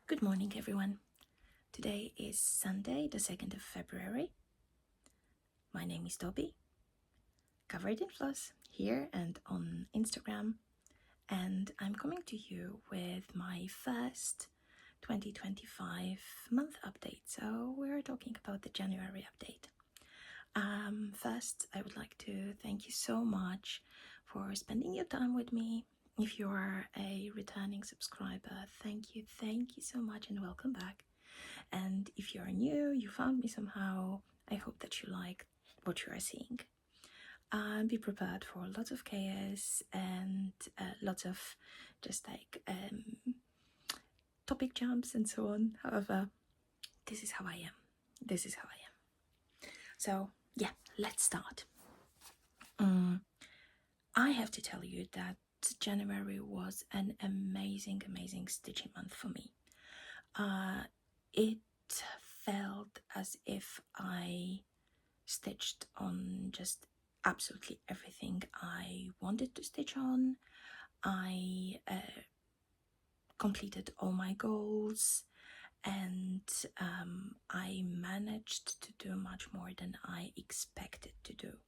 Good morning, everyone. Today is Sunday, the 2nd of February. My name is Dobby, coveredinfloss, here and on Instagram, and I'm coming to you with my first 2025 month update. So we're talking about the January update. First, I would like to thank you so much for spending your time with me. If you are a returning subscriber, thank you so much and welcome back. And if you're new, you found me somehow, I hope that you like what you are seeing. Be prepared for lots of chaos and lots of just like topic jumps and so on. However, this is how I am. So yeah, let's start. I have to tell you that January was an amazing stitching month for me. It felt as if I stitched on just absolutely everything I wanted to stitch on. I completed all my goals, and I managed to do much more than I expected to do.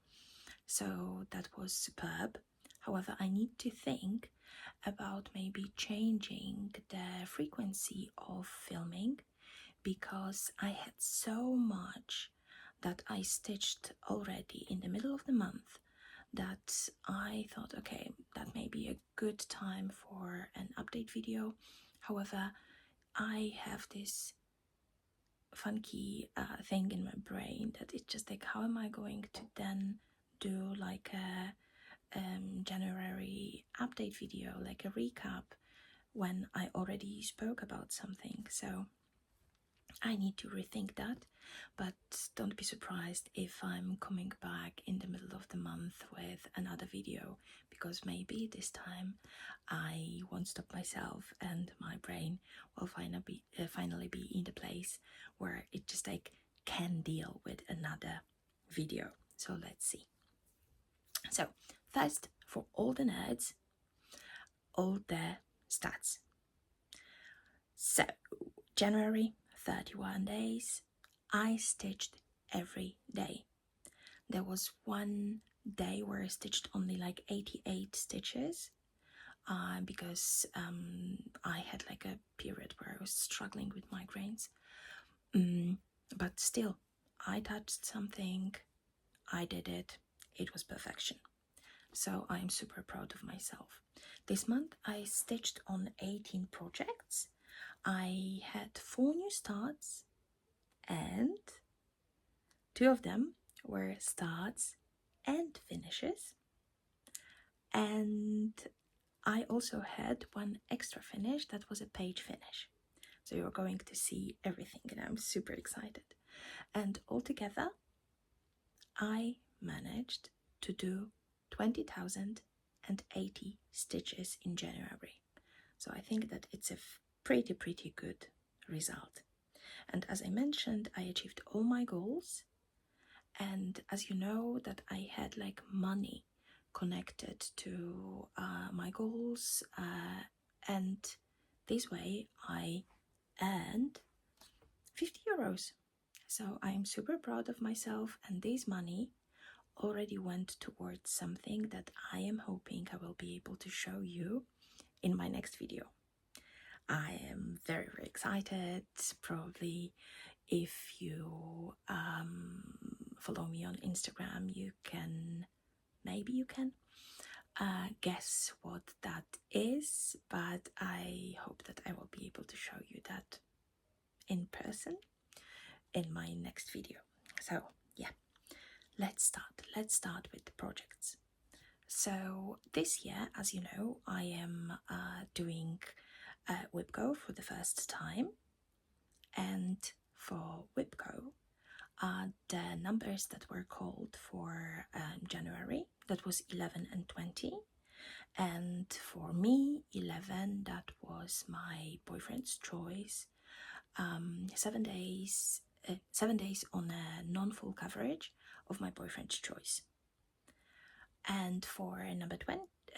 So that was superb. However, I need to think about maybe changing the frequency of filming, because I had so much that I stitched already in the middle of the month that I thought, okay, that may be a good time for an update video. However, I have this funky thing in my brain that it's just like, how am I going to then do like a January update video, like a recap, when I already spoke about something? So I need to rethink that, but don't be surprised if I'm coming back in the middle of the month with another video, because maybe this time I won't stop myself and my brain will finally be in the place where it just like can deal with another video. So let's see. So first, for all the nerds, all the stats. So January, 31 days, I stitched every day. There was one day where I stitched only like 88 stitches because I had like a period where I was struggling with migraines. But still, I touched something, I did it, it was perfection. So I'm super proud of myself. This month I stitched on 18 projects. I had 4 new starts, and 2 of them were starts and finishes. And I also had one extra finish that was a page finish. So you're going to see everything, and I'm super excited. And altogether, I managed to do 20,080 stitches in January. So I think that it's a pretty good result. And as I mentioned, I achieved all my goals. And as you know, that I had like money connected to my goals, and this way I earned 50 euros. So I'm super proud of myself, and this money already went towards something that I am hoping I will be able to show you in my next video. I am very excited. Probably if you follow me on Instagram, maybe you can guess what that is, but I hope that I will be able to show you that in person in my next video. So yeah, let's start with the projects. So this year, as you know, I am doing WIPGO for the first time, and for WIPGO, the numbers that were called for January, that was 11 and 20, and for me 11, that was my boyfriend's choice. 7 days on a non-full coverage of my boyfriend's choice. And for number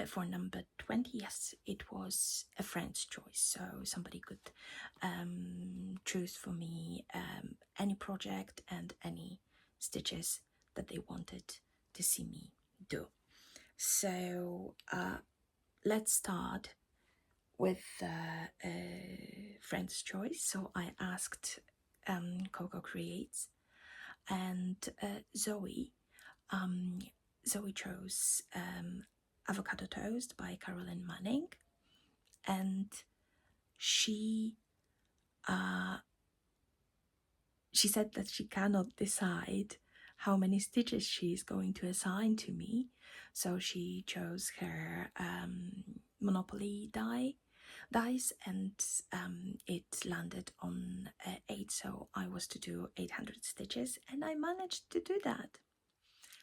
for number 20, yes, it was a friend's choice, so somebody could choose for me any project and any stitches that they wanted to see me do. So let's start with friend's choice. So I asked Coco Creates, and Zoe chose Avocado Toast by Carolyn Manning, and she said that she cannot decide how many stitches she is going to assign to me, so she chose her Monopoly dice, and it landed on 8, so I was to do 800 stitches, and I managed to do that.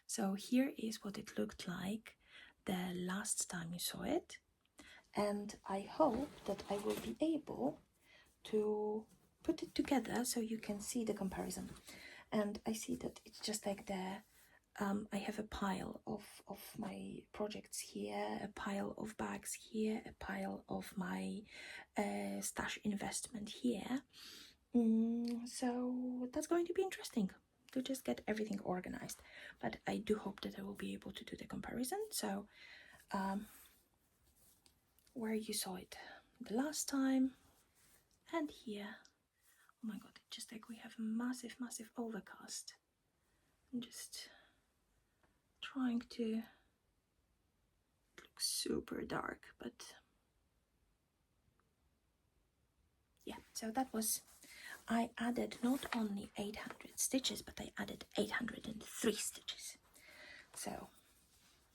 So here is what it looked like the last time you saw it, and I hope that I will be able to put it together so you can see the comparison. And I see that it's just like I have a pile of my projects here, a pile of bags here, a pile of my stash investment here. So that's going to be interesting to just get everything organized. But I do hope that I will be able to do the comparison. So where you saw it the last time and here. Oh my god, it's just like we have a massive overcast. I'm just trying to look super dark, but yeah, so that was, I added not only 800 stitches, but I added 803 stitches. So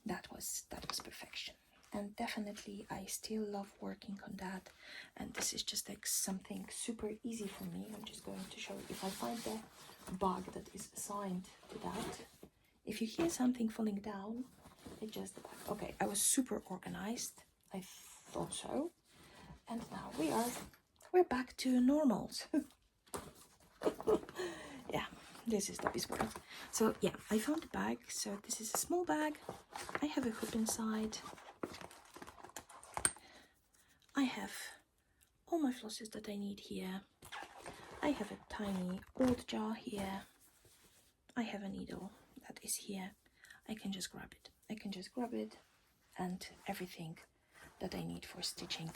that was perfection. And definitely I still love working on that, and this is just like something super easy for me. I'm just going to show you if I find the bug that is assigned to that. If you hear something falling down, it just, okay, I was super organized, I thought so, and now we're back to normals. Yeah, this is Dobby's world. So yeah, I found the bag. So this is a small bag. I have a hoop inside. I have all my flosses that I need here. I have a tiny old jar here. I have a needle that is here. I can just grab it. And everything that I need for stitching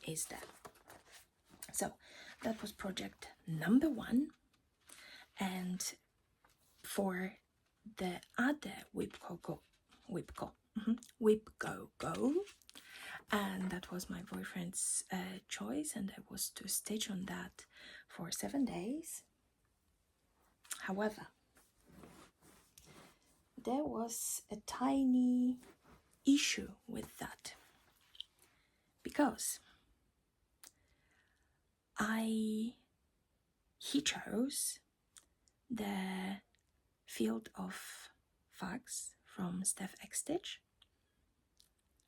is there. So that was project number 1. And for the other Whip Go, and that was my boyfriend's choice, and I was to stitch on that for 7 days. However, there was a tiny issue with that, because he chose the Field of Fags from Steph X Stitch,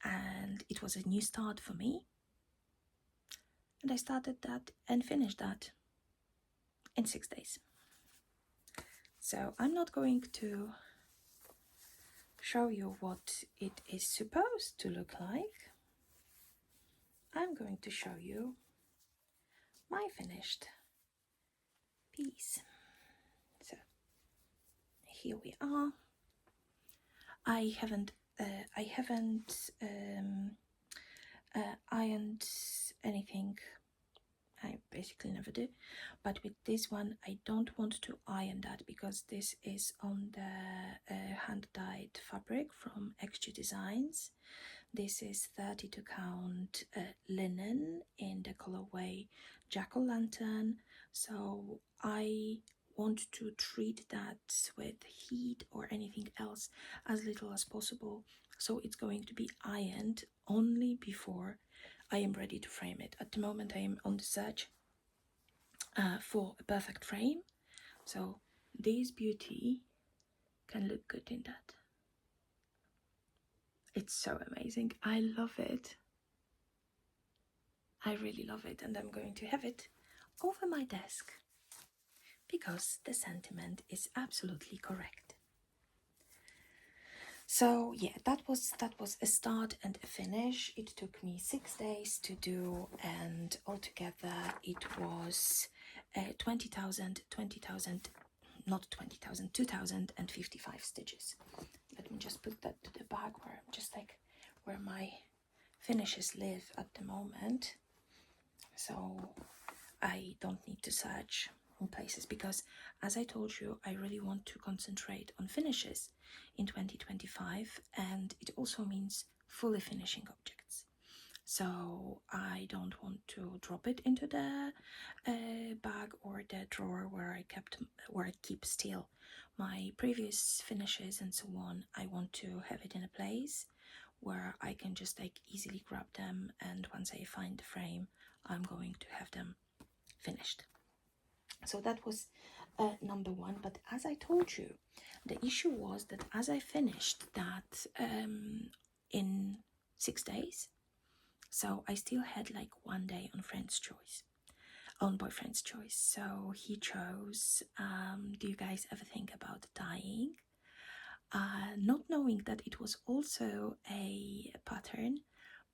and it was a new start for me, and I started that and finished that in 6 days. So I'm not going to show you what it is supposed to look like. I'm going to show you my finished piece. So here we are. I haven't ironed anything. I basically never do, but with this one I don't want to iron that, because this is on the hand-dyed fabric from XG Designs. This is 32 count linen in the colorway Jack-o'-lantern, so I want to treat that with heat or anything else as little as possible, so it's going to be ironed only before I am ready to frame it. At the moment I am on the search for a perfect frame, so this beauty can look good in that. It's so amazing. I love it. I really love it, and I'm going to have it over my desk because the sentiment is absolutely correct. So yeah, that was a start and a finish. It took me 6 days to do, and altogether it was 20,000, not 20,000, 2,055 stitches. Let me just put that to the back where I'm just like where my finishes live at the moment, so I don't need to search in places, because as I told you, I really want to concentrate on finishes in 2025, and it also means fully finishing objects. So I don't want to drop it into the bag or the drawer where I keep still my previous finishes and so on. I want to have it in a place where I can just like easily grab them, and once I find the frame, I'm going to have them finished. So that was number one. But as I told you, the issue was that as I finished that in 6 days, so I still had like 1 day on boyfriend's choice. So he chose, do you guys ever think about dying? Not knowing that it was also a pattern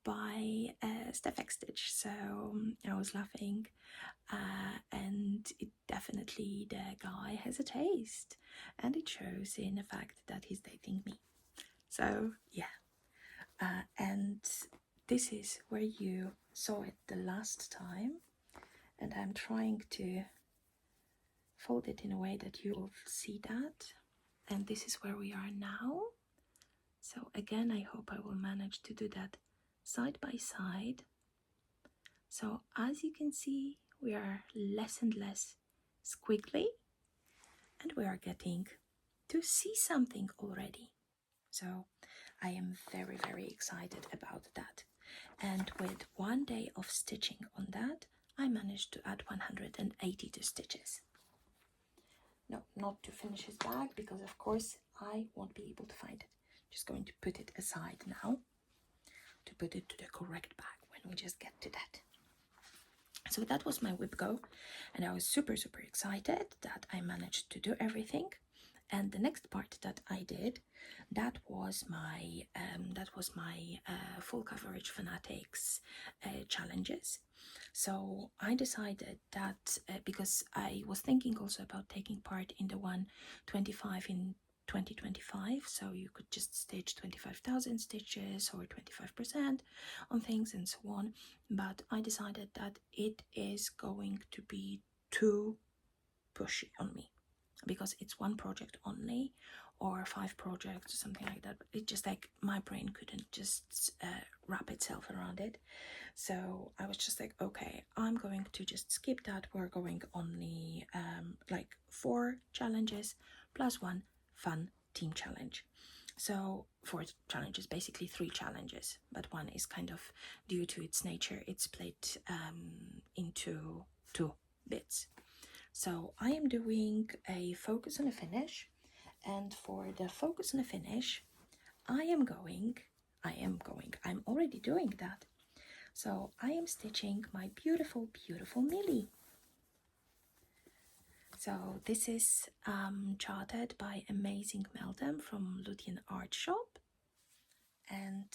by Steph X Stitch. So I was laughing, and it definitely, the guy has a taste, and it shows in the fact that he's dating me. So yeah, and this is where you saw it the last time, and I'm trying to fold it in a way that you will see that. And this is where we are now. So again, I hope I will manage to do that side by side. So as you can see, we are less and less squiggly, and we are getting to see something already. So I am very, very excited about that. And with 1 day of stitching on that, I managed to add 182 stitches. No, not to finish his bag, because of course I won't be able to find it. Just going to put it aside now to put it to the correct bag when we just get to that. So that was my whip go, and I was super, super excited that I managed to do everything. And the next part that I did, that was my full coverage fanatics challenges. So I decided that because I was thinking also about taking part in the 125 in 2025, so you could just stitch 25,000 stitches or 25% on things and so on, but I decided that it is going to be too pushy on me, because it's one project only or 5 projects or something like that. But it just like my brain couldn't just wrap itself around it. So I was just like, okay, I'm going to just skip that. We're going only like 4 challenges plus 1 fun team challenge. So 4 challenges, basically 3 challenges, but 1 is kind of, due to its nature, it's split into 2 bits. So I am doing a focus and a finish, and for the focus and a finish, I'm already doing that. So I am stitching my beautiful, beautiful Millie. So this is charted by Amazing Meldem from Ludian Art Shop, and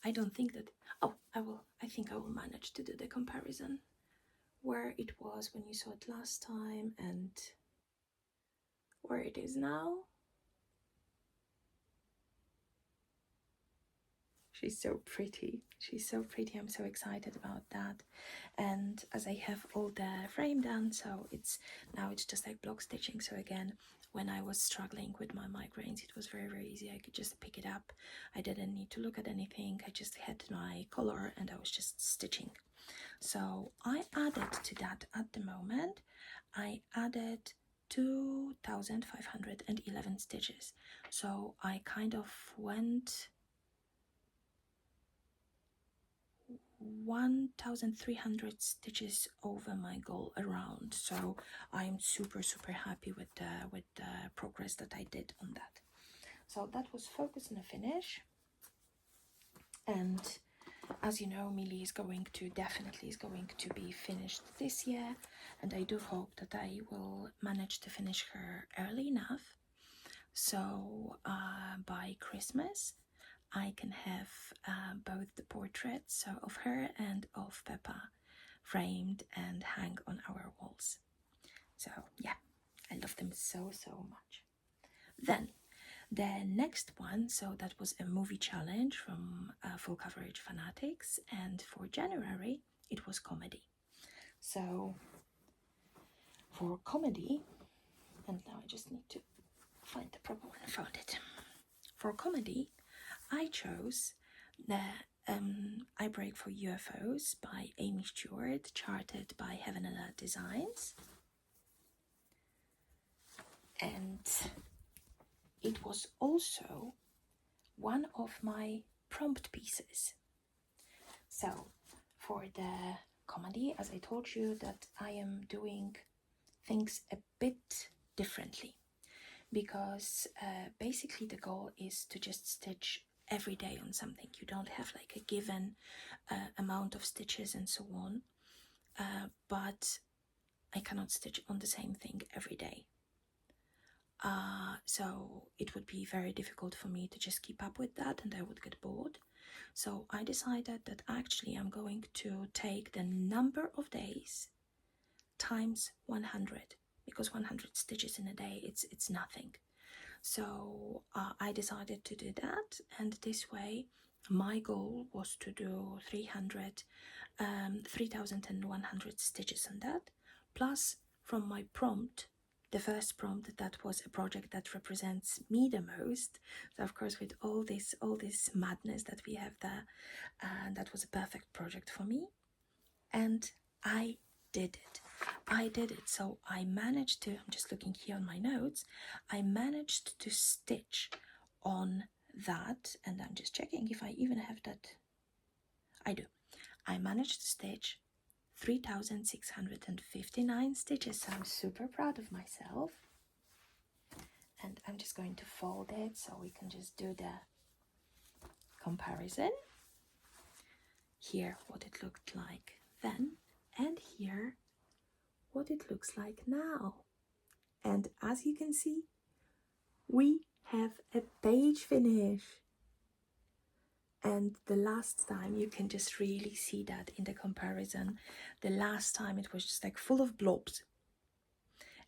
I don't think that, I think I will manage to do the comparison where it was when you saw it last time and where it is now. She's so pretty. She's so pretty. I'm so excited about that. And as I have all the frame done, so it's just like block stitching. So again, when I was struggling with my migraines, it was very, very easy. I could just pick it up. I didn't need to look at anything. I just had my color and I was just stitching. So I added to that at the moment, I added 2,511 stitches. So I kind of went 1,300 stitches over my goal around. So I'm super, super happy with the progress that I did on that. So that was focus and a finish. And as you know, Millie definitely is going to be finished this year, and I do hope that I will manage to finish her early enough So by Christmas I can have both the portraits of her and of Peppa framed and hang on our walls. So yeah, I love them so much. Then the next one, so that was a movie challenge from Full Coverage Fanatics, and for January it was comedy. So for comedy, and now I just need to find the proper one. I found it. For comedy, I chose the I Break for UFOs by Amy Stewart, charted by Heaven and Earth Designs. And it was also one of my prompt pieces. So for the comedy, as I told you, that I am doing things a bit differently, because basically the goal is to just stitch every day on something. You don't have like a given amount of stitches and so on, but I cannot stitch on the same thing every day. So it would be very difficult for me to just keep up with that, and I would get bored. So I decided that actually I'm going to take the number of days times 100, because 100 stitches in a day, it's nothing. So I decided to do that, and this way my goal was to do 3,100 stitches on that, plus from my prompt, the first prompt, that was a project that represents me the most. So of course, with all this madness that we have there, that was a perfect project for me, and I did it. So I managed to, I'm just looking here on my notes, I managed to stitch on that, and I'm just checking if I even have that. I do. I managed to stitch 3,659 stitches, so I'm super proud of myself. And I'm just going to fold it so we can just do the comparison. Here what it looked like then, and here what it looks like now. And as you can see, we have a page finish. And the last time, you can just really see that in the comparison. The last time it was just like full of blobs,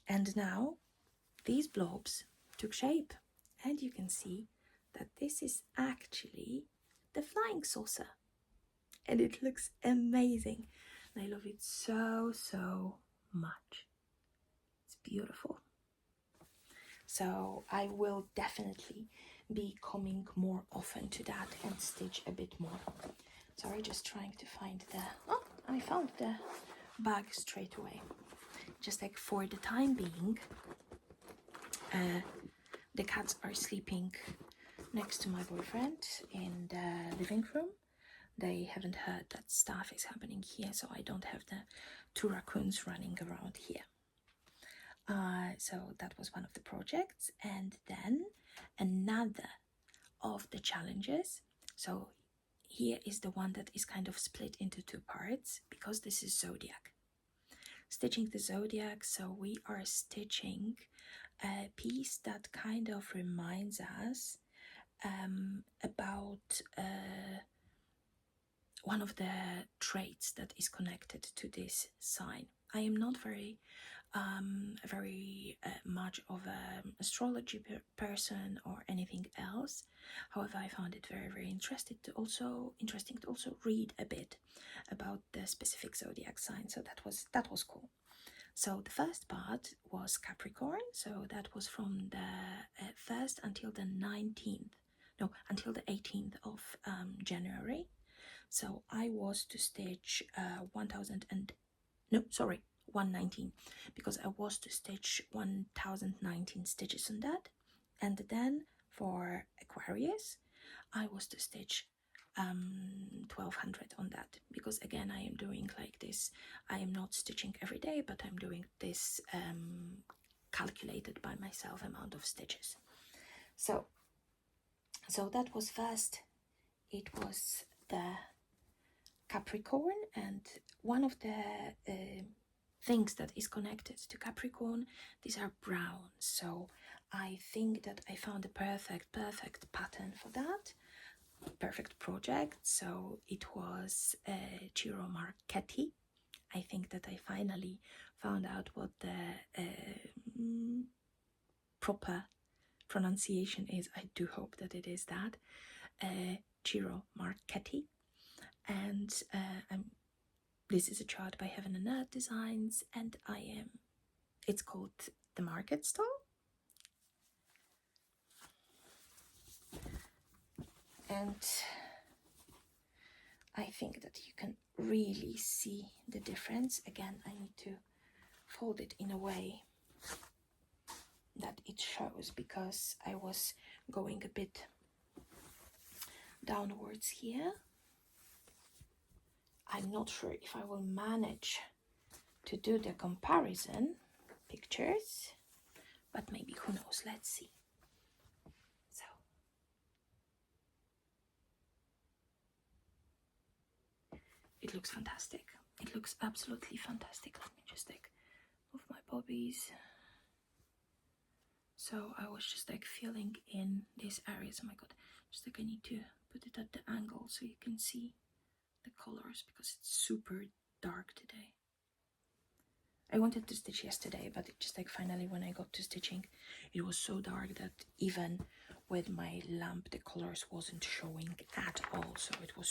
and now these blobs took shape, and you can see that this is actually the flying saucer, and it looks amazing. I love it so much. It's beautiful. So I will definitely be coming more often to that and stitch a bit more. Sorry, just trying to find the, oh, I found the bag straight away. Just like for the time being, the cats are sleeping next to my boyfriend in the living room. They haven't heard that stuff is happening here, so I don't have the two raccoons running around here. So that was one of the projects. And then another of the challenges, so here is the one that is kind of split into two parts, because this is zodiac. Stitching the zodiac, so we are stitching a piece that kind of reminds us about one of the traits that is connected to this sign. I am not very much of an astrology person or anything else. However, I found it very interesting to also read a bit about the specific zodiac sign. So that was cool. So the first part was Capricorn. So that was from the 1st until the 19th. No, until the 18th of January. So I was to stitch 119, because I was to stitch 1019 stitches on that. And then for Aquarius, I was to stitch 1200 on that, because again I am doing like this, I am not stitching every day, but I'm doing this calculated by myself amount of stitches. So that was first, it was the Capricorn, and one of the things that is connected to Capricorn, these are browns. So I think that I found a perfect pattern for that, perfect project. So it was Ciro Marchetti. I think that I finally found out what the proper pronunciation is. I do hope that it is that. Ciro Marchetti. And this is a chart by Heaven and Earth Designs, and it's called The Market Stall. And I think that you can really see the difference. Again, I need to fold it in a way that it shows, because I was going a bit downwards here. I'm not sure if I will manage to do the comparison pictures, but maybe, who knows, let's see. So it looks fantastic. It looks absolutely fantastic. Let me just move my bobbies. So I was just feeling in these areas. Oh my god, just I need to put it at the angle so you can see the colors, because it's super dark today. I wanted to stitch yesterday, but it just finally when I got to stitching, it was so dark that even with my lamp the colors wasn't showing at all. So it was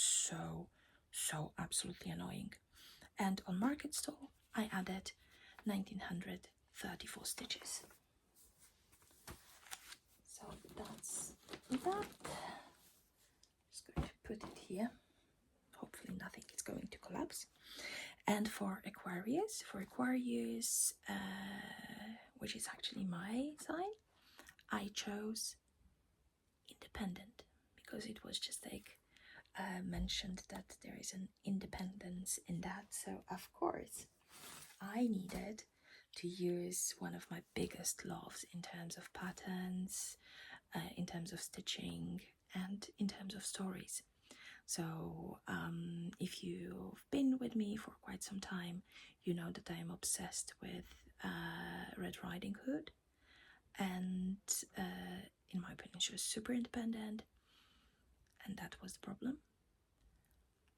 so absolutely annoying. And on Market Stall I added 1934 stitches. So that's that. Just going to put it here. Hopefully nothing is going to collapse. And for Aquarius, which is actually my sign, I chose independent, because it was just mentioned that there is an independence in that. So of course I needed to use one of my biggest loves in terms of patterns, in terms of stitching, and in terms of stories. So if you've been with me for quite some time, you know that I am obsessed with Red Riding Hood, and in my opinion she was super independent, and that was the problem.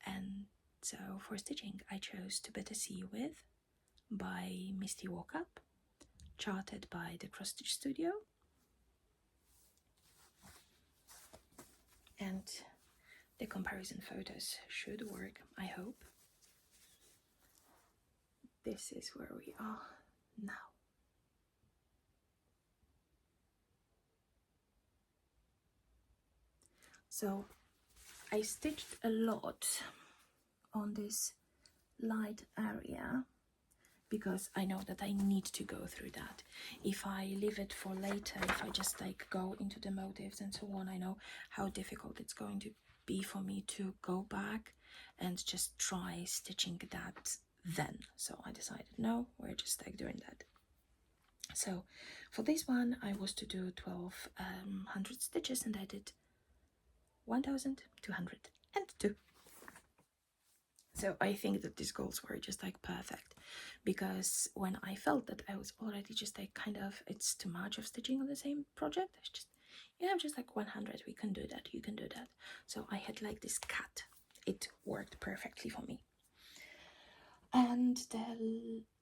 And so for stitching I chose To Better See You With by Misty Walkup, charted by the Cross Stitch Studio. And the comparison photos should work, I hope. This is where we are now. So I stitched a lot on this light area, because I know that I need to go through that. If I leave it for later, if I just go into the motifs and so on, I know how difficult it's going to be for me to go back and just try stitching that then. So I decided, no, we're just doing that. So for this one I was to do 1200 stitches, and I did 1202. So I think that these goals were just perfect, because when I felt that I was already just it's too much of stitching on the same project, it's just, just 100, we can do that, you can do that. So I had this cut. It worked perfectly for me. And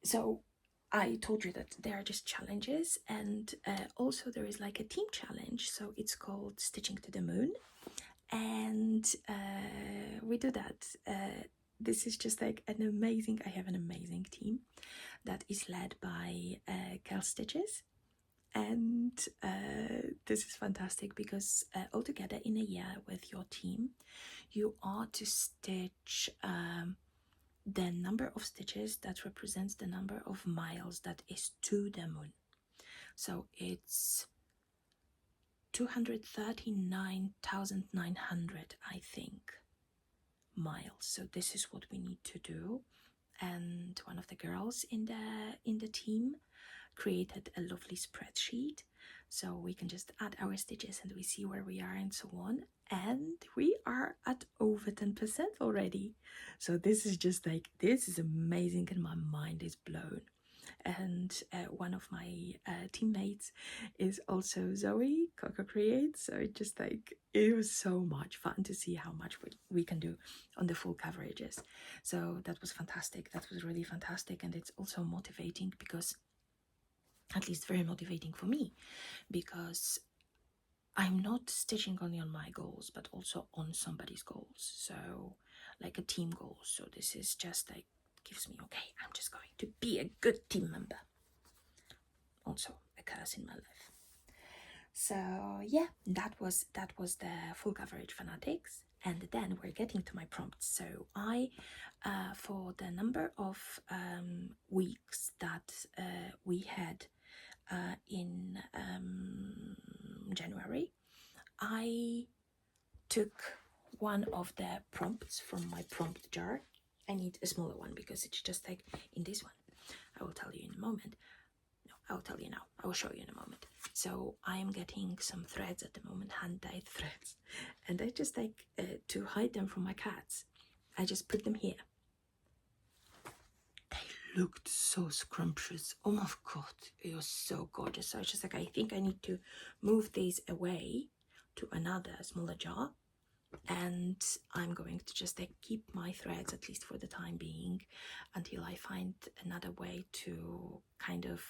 so I told you that there are just challenges, and also there is a team challenge. So it's called Stitching to the Moon, and we do that. This is just I have an amazing team that is led by Cal Stitches, and this is fantastic, because altogether in a year with your team you are to stitch the number of stitches that represents the number of miles that is to the moon. So it's 239,900, I think, miles. So this is what we need to do. And one of the girls in the team created a lovely spreadsheet, so we can just add our stitches and we see where we are and so on. And we are at over 10% already. So this is just this is amazing, and my mind is blown. and one of my teammates is also Zoe, Coco Creates. So it was so much fun to see how much we can do on the full coverages. So that was fantastic. That was really fantastic, and it's also motivating because, at least very motivating for me, because I'm not stitching only on my goals, but also on somebody's goals. So like a team goal. So this is just like gives me, okay, I'm just going to be a good team member. Also a curse in my life. So yeah, that was the full coverage fanatics. And then we're getting to my prompts. So I, for the number of weeks that we had in January, I took one of the prompts from my prompt jar. I need a smaller one because it's just like in this one. I will tell you in a moment. No, I'll tell you now. I will show you in a moment. So I am getting some threads at the moment, hand-dyed threads. And I just like to hide them from my cats. I just put them here. They looked so scrumptious. Oh my god, it was so gorgeous. So I was just like, I think I need to move these away to another smaller jar, and I'm going to just like keep my threads, at least for the time being, until I find another way to kind of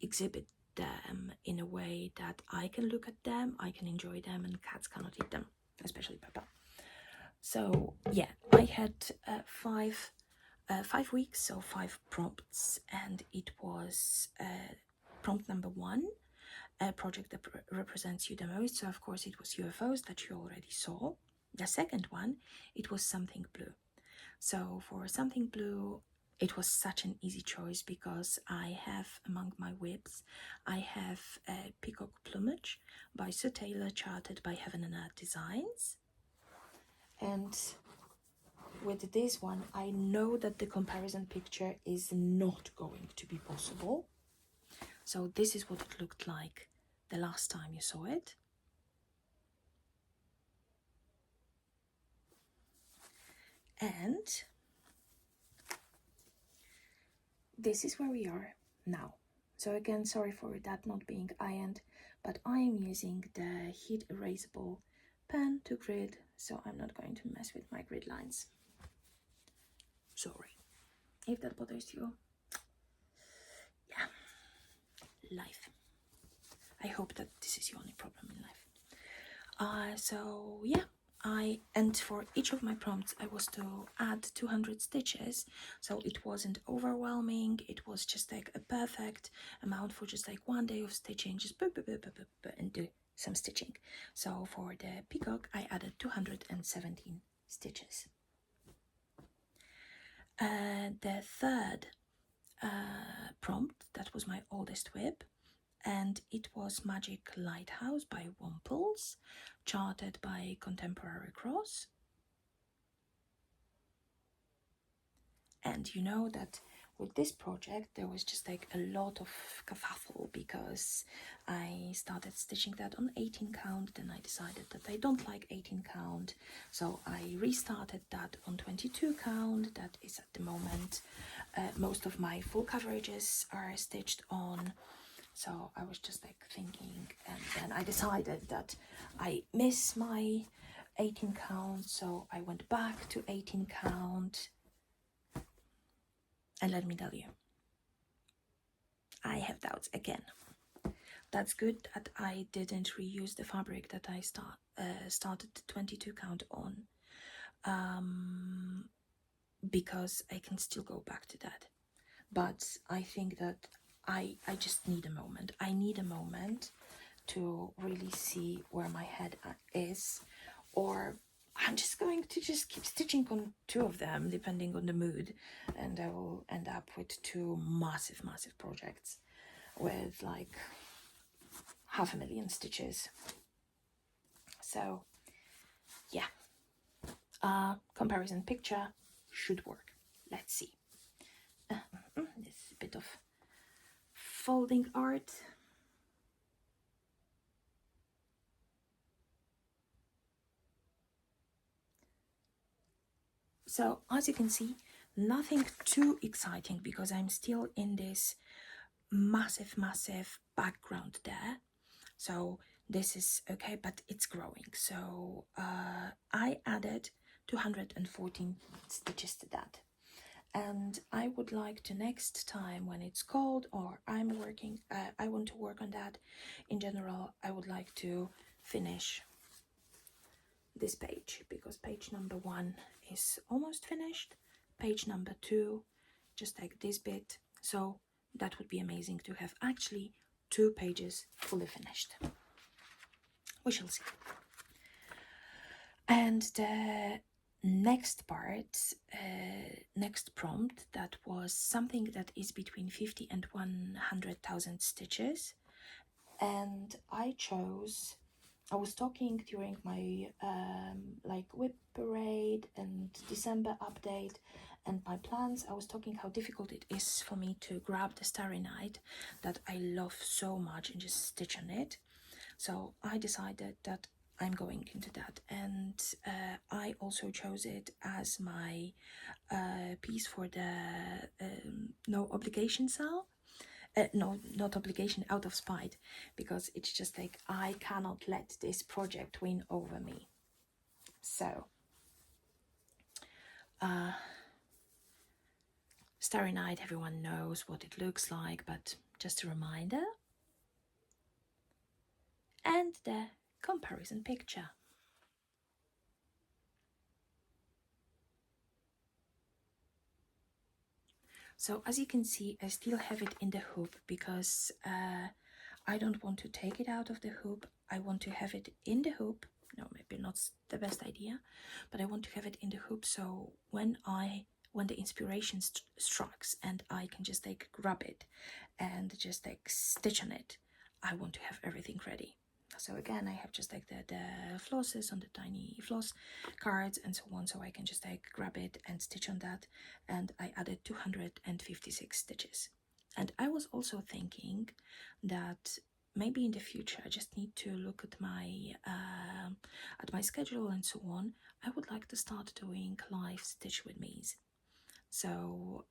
exhibit them in a way that I can look at them, I can enjoy them, and cats cannot eat them, especially Peppa. So yeah, I had 5 weeks, so 5 prompts, and it was prompt number 1, a project that represents you the most. So of course it was UFOs that you already saw. The second one, it was something blue. So for something blue, it was such an easy choice because I have among my whips, I have a Peacock Plumage by Sue Taylor, charted by Heaven and Earth Designs. And with this one, I know that the comparison picture is not going to be possible. So this is what it looked like the last time you saw it. And this is where we are now. So again, sorry for that not being ironed, but I am using the heat erasable pen to grid, so I'm not going to mess with my grid lines. Sorry if that bothers you. Yeah, life. I hope that this is the only problem in life. So yeah, and for each of my prompts I was to add 200 stitches, so it wasn't overwhelming. It was just like a perfect amount for just like one day of stitching, just and do some stitching. So for the peacock I added 217 stitches. The third prompt, that was my oldest whip, and it was Magic Lighthouse by Wamples, charted by Contemporary Cross. And you know that with this project there was just like a lot of kerfuffle because I started stitching that on 18 count, then I decided that I don't like 18 count, so I restarted that on 22 count. That is at the moment most of my full coverages are stitched on. So I was just like thinking, and then I decided that I miss my 18 count, so I went back to 18 count. And let me tell you, I have doubts again. That's good that I didn't reuse the fabric that I started the 22 count on, because I can still go back to that. But I think that I just need a moment. I need a moment to really see where my head is, or I'm just going to just keep stitching on 2 of them depending on the mood, and I will end up with 2 massive projects with like 500,000 stitches. So yeah, comparison picture should work. Let's see. This is a bit of folding art. So as you can see, Nothing too exciting because I'm still in this massive background there. So this is okay, but it's growing. So I added 214 stitches to that. And I would like to, next time when it's cold or I'm working, I want to work on that. In general, I would like to finish this page, because page number 1 is almost finished. Page number 2, just like this bit. So that would be amazing to have actually 2 pages fully finished. We shall see. And the next part, next prompt, that was something that is between 50 and 100,000 stitches. And I was talking during my like whip parade and December update and my plans. I was talking how difficult it is for me to grab the Starry Night that I love so much and just stitch on it. So I decided that I'm going into that, and I also chose it as my piece for the no obligation sale. No, not obligation, out of spite, because it's just like I cannot let this project win over me. So Starry Night, everyone knows what it looks like, but just a reminder. And the comparison picture. So as you can see, I still have it in the hoop because I don't want to take it out of the hoop. I want to have it in the hoop. No, maybe not the best idea, but I want to have it in the hoop, so when the inspiration strikes and I can just like grab it and just like stitch on it, I want to have everything ready. So again, I have just like the flosses on the tiny floss cards and so on, so I can just like grab it and stitch on that. And I added 256 stitches. And I was also thinking that maybe in the future I just need to look at my schedule and so on. I would like to start doing live stitch with me's. So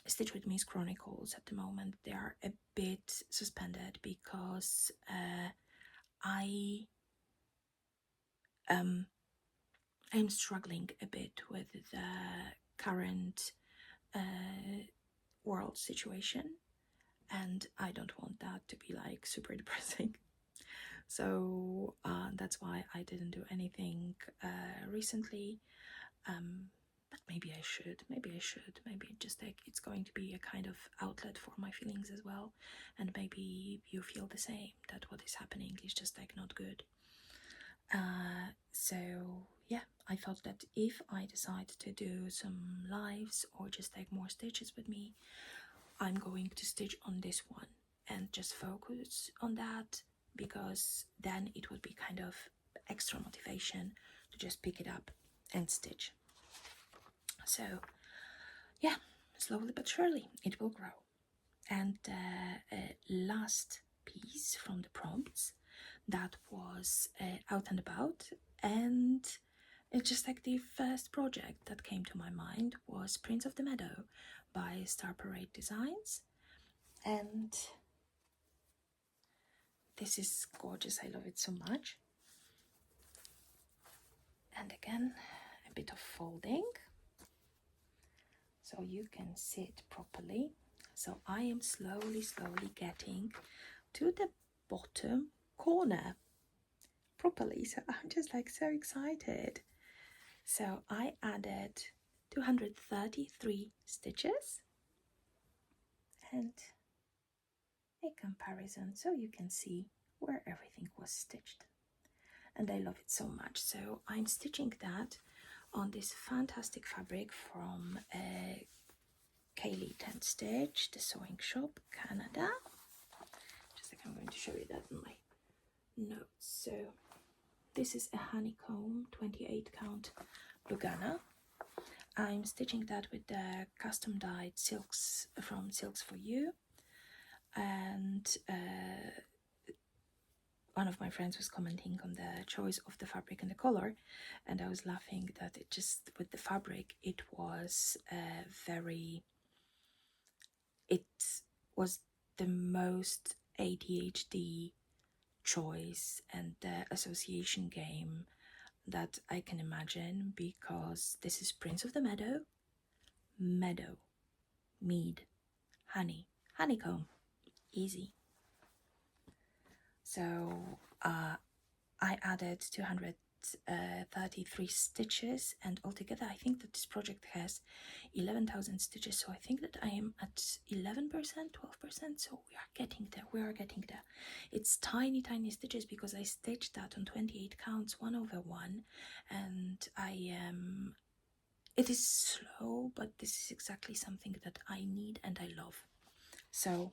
Stitch with Me's Chronicles at the moment, they are a bit suspended because I am struggling a bit with the current world situation, and I don't want that to be like super depressing. So that's why I didn't do anything recently. But maybe I should. Maybe just like it's going to be a kind of outlet for my feelings as well. And maybe you feel the same, that what is happening is just like not good. So yeah, I thought that if I decide to do some lives or just like more stitches with me, I'm going to stitch on this one and just focus on that, because then it would be kind of extra motivation to just pick it up and stitch. So yeah, slowly but surely it will grow. And the last piece from the prompts that was out and about, and it's just like the first project that came to my mind was Prince of the Meadow by Star Parade Designs. And this is gorgeous, I love it so much. And again, a bit of folding so you can sit properly. So I am slowly getting to the bottom corner properly, so I'm just like so excited. So I added 233 stitches and a comparison so you can see where everything was stitched, and I love it so much. So I'm stitching that on this fantastic fabric from Kaylee 10 Stitch, the sewing shop, Canada. Just like I'm going to show you that in my notes. So this is a honeycomb 28 count Lugana. I'm stitching that with the custom dyed silks from Silks for You, and one of my friends was commenting on the choice of the fabric and the color, and I was laughing that it just, with the fabric, it was it was the most ADHD choice and the association game that I can imagine, because this is Prince of the Meadow, mead, honey, honeycomb, easy. So I added 233 stitches, and altogether I think that this project has 11,000 stitches, so I think that I am at 11%, 12%, so we are getting there. It's tiny stitches, because I stitched that on 28 counts 1/1, and it is slow, but this is exactly something that I need and I love. So,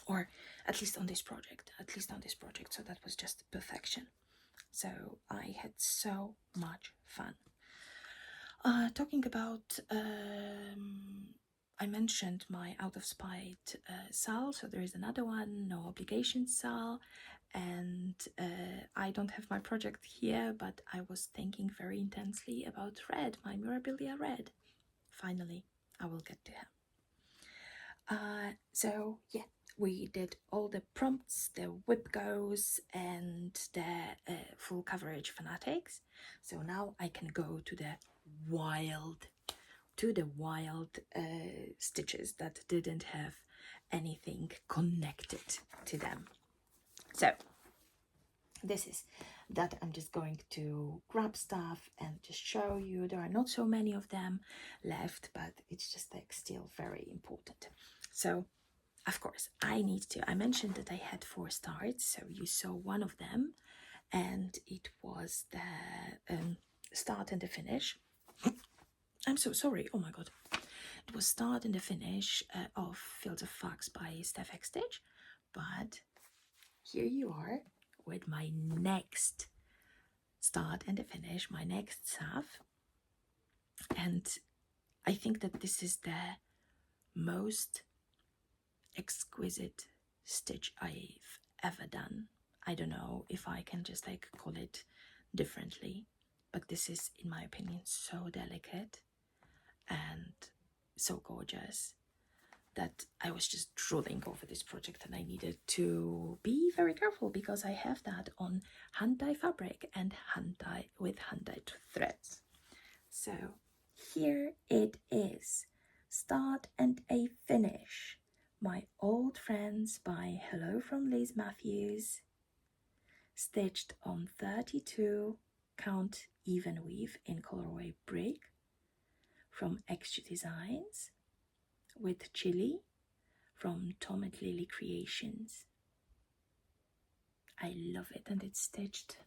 or at least on this project, so that was just perfection. So I had so much fun. Talking about, I mentioned my Out of Spite SAL, so there is another one, No Obligation SAL, and I don't have my project here, but I was thinking very intensely about Red, my Mirabilia Red. Finally, I will get to him. So yeah, we did all the prompts, the whip goes, and the full coverage fanatics. So now I can go to the wild stitches that didn't have anything connected to them. So this is that I'm just going to grab stuff and just show you. There are not so many of them left, but it's just like still very important. So of course I mentioned that I had 4 starts, so you saw one of them, and it was the start and the finish. I'm so sorry, oh my god. It was start and the finish of Fields of Fox by Steph X Stitch, but here you are with my next start and the finish, my next salve, and I think that this is the most exquisite stitch I've ever done. I don't know if I can just like call it differently, but this is, in my opinion, so delicate and so gorgeous that I was just drooling over this project, and I needed to be very careful because I have that on hand dye fabric and hand dye with hand dyed threads. So here it is, start and a finish. My Old Friends by Hello from Liz Matthews, stitched on 32 count even weave in colorway Brick from Extra Designs, with Chili from Tom and Lily Creations. I love it, and it's stitched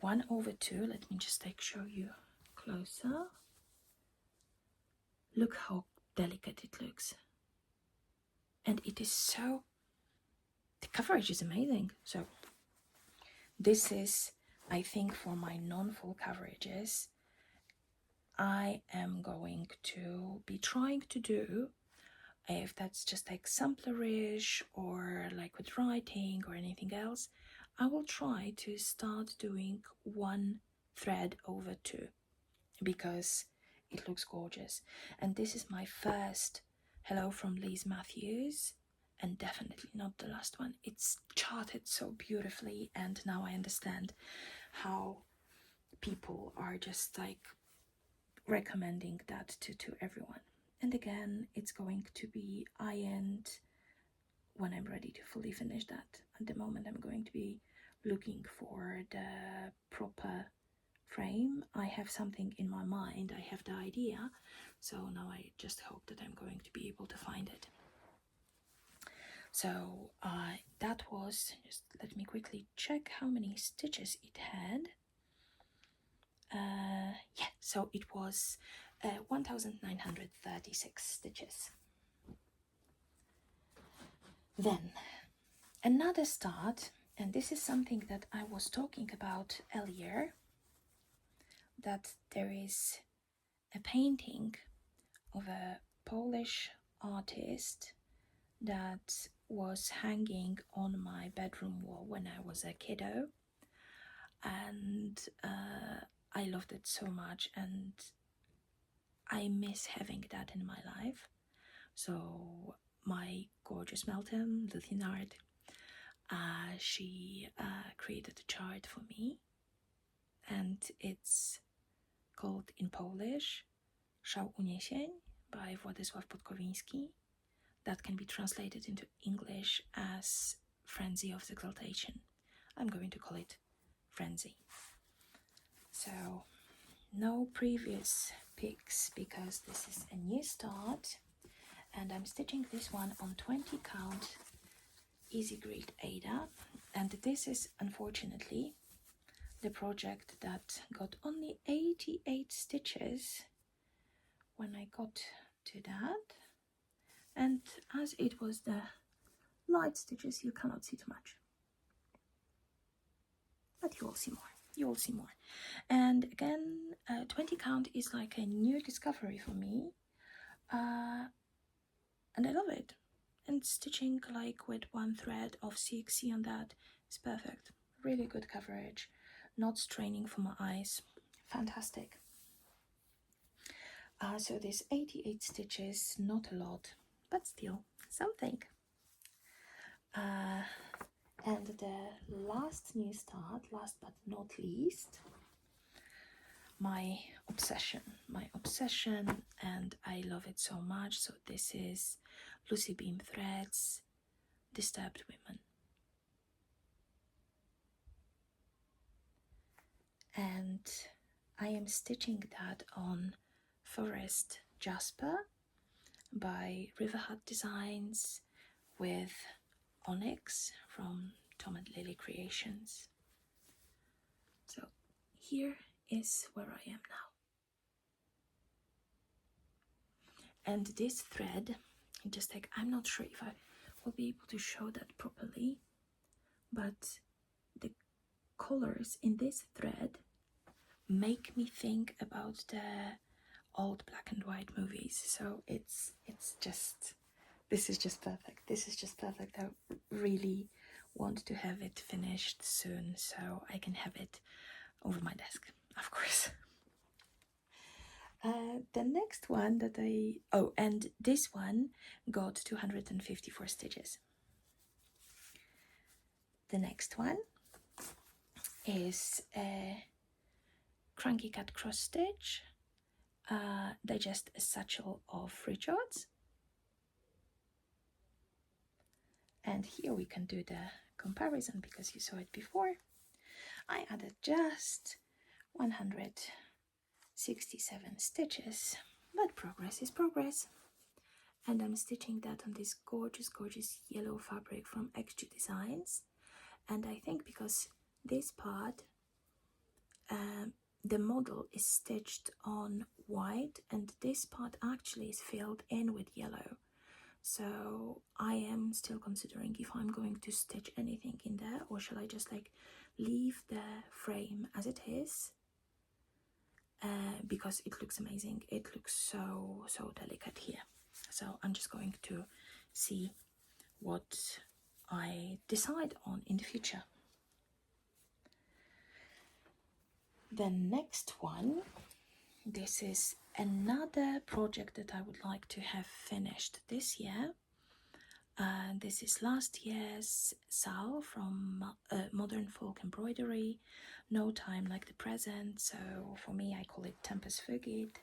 1/2. Let me just like show you closer. Look how delicate it looks, and it is so, the coverage is amazing. So this is, I think, for my non-full coverages, I am going to be trying to do, if that's just like samplerish or like with writing or anything else, I will try to start doing 1 thread over 2, because it looks gorgeous. And this is my first Hello from Liz Matthews, and definitely not the last one. It's charted so beautifully, and now I understand how people are just like recommending that to everyone. And again, it's going to be ironed when I'm ready to fully finish that. At the moment, I'm going to be looking for the proper frame. I have something in my mind, I have the idea, so now I just hope that I'm going to be able to find it. So that was, just let me quickly check how many stitches it had. Yeah, so it was 1936 stitches. Then another start, and this is something that I was talking about earlier, that there is a painting of a Polish artist that was hanging on my bedroom wall when I was a kiddo, and I loved it so much, and I miss having that in my life. So my gorgeous Meltem, Luthinard, she created a chart for me, and it's called in Polish Szał Uniesień by Władysław Podkowiński. That can be translated into English as Frenzy of Exaltation. I'm going to call it Frenzy. So no previous picks because this is a new start, and I'm stitching this one on 20 count Easy Grid Ada, and this is unfortunately the project that got only 88 stitches when I got to that, and as it was the light stitches, you cannot see too much, but you will see more. You will see more. And again, 20 count is like a new discovery for me, and I love it. And stitching like with one thread of CXC on that is perfect. Really good coverage, not straining for my eyes. Fantastic. So this 88 stitches, not a lot, but still something. And the last new start, last but not least, my obsession, and I love it so much. So this is Lucy Beam Threads, Disturbed Women. And I am stitching that on Forest Jasper by Riverheart Designs with Onyx from Tom and Lily Creations. So here is where I am now. And this thread, just like, I'm not sure if I will be able to show that properly, but the colors in this thread make me think about the old black and white movies. So it's just, this is just perfect. This is just perfect. I really want to have it finished soon so I can have it over my desk, of course. The next one that and this one got 254 stitches. The next one is a Cranky Cat cross stitch, digest a satchel of free charts. And here we can do the comparison because you saw it before. I added just 167 stitches, but progress is progress. And I'm stitching that on this gorgeous, gorgeous yellow fabric from XG Designs. And I think because this part, the model is stitched on white, and this part actually is filled in with yellow. So I am still considering if I'm going to stitch anything in there, or shall I just like leave the frame as it is, because it looks amazing. It looks so delicate here. So I'm just going to see what I decide on in the future. The next one, this is another project that I would like to have finished this year. This is last year's Sal from Modern Folk Embroidery, No Time Like the Present, so for me I call it Tempus Fugit.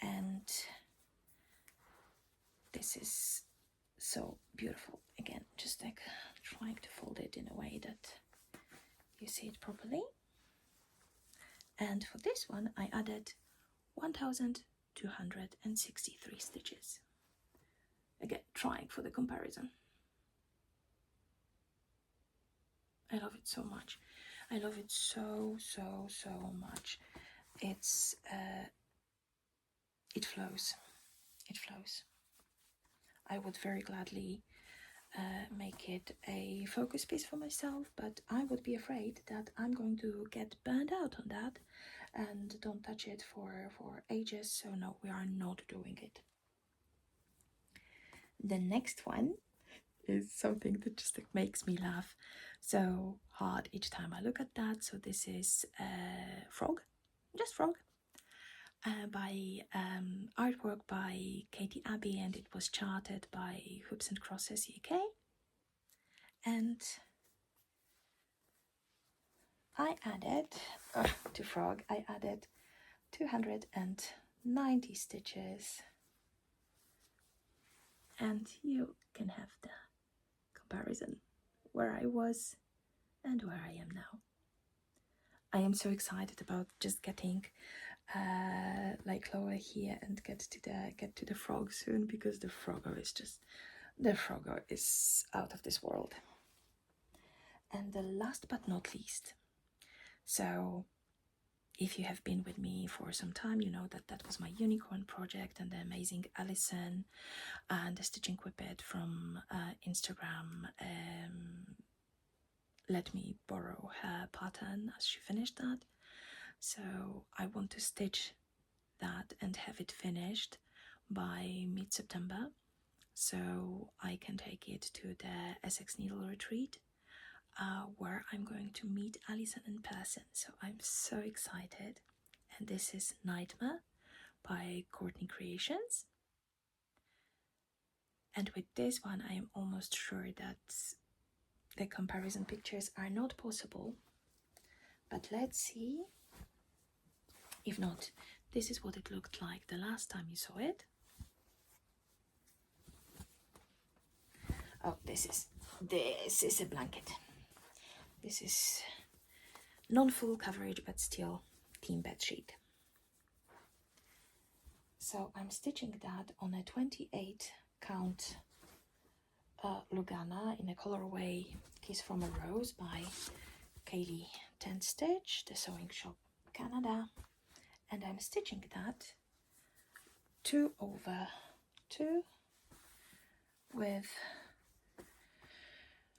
And this is so beautiful. Again, just like trying to fold it in a way that you see it properly. And for this one I added 1,263 stitches. Again, trying for the comparison. I love it so much. I love it so much. It's it flows. It flows. I would very gladly make it a focus piece for myself, but I would be afraid that I'm going to get burned out on that and don't touch it for ages. So no, we are not doing it. The next one is something that just like makes me laugh so hard each time I look at that. So this is Frog, just Frog, by artwork by Katie Abbey, and it was charted by Hoops and Crosses UK. And I added to Frog, I added 290 stitches, and you can have the comparison where I was and where I am now. I am so excited about just getting like lower here and get to the frog soon, because the frogger is out of this world. And the last but not least, so if you have been with me for some time, you know that that was my unicorn project, and the amazing Alison and the Stitching Whippet from Instagram let me borrow her pattern as she finished that. So I want to stitch that and have it finished by mid-September, so I can take it to the Essex Needle Retreat, where I'm going to meet Alison in person. So I'm so excited. And this is Nightmare by Courtney Creations. And with this one, I am almost sure that the comparison pictures are not possible, but let's see. If not, this is what it looked like the last time you saw it. Oh, this is a blanket. This is non-full coverage, but still team bed sheet. So I'm stitching that on a 28 count Lugana in a colorway Kiss from a Rose by Kaylee 10 Stitch, the Sewing Shop Canada, and I'm stitching that 2/2 with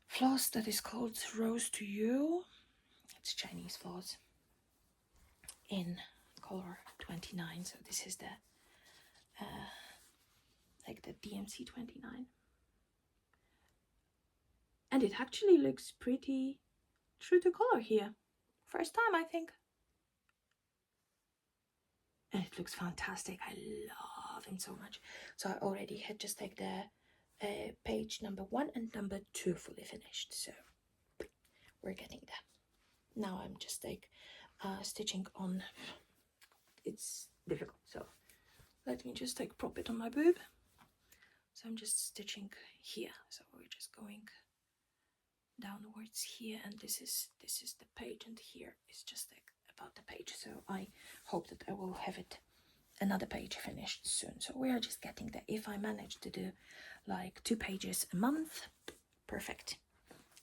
floss that is called Rose to You. It's Chinese floss in color 29, so this is the like the DMC 29, and it actually looks pretty true to color here, first time I think, and it looks fantastic. I love him so much. So I already had just like the page number 1 and number 2 fully finished, so we're getting there. Now I'm just like stitching on. It's difficult, so let me just like prop it on my boob. So I'm just stitching here, so we're just going downwards here, and this is the page, and here is just like about the page. So I hope that I will have it another page finished soon. So we are just getting there. If I manage to do like 2 pages a month, perfect.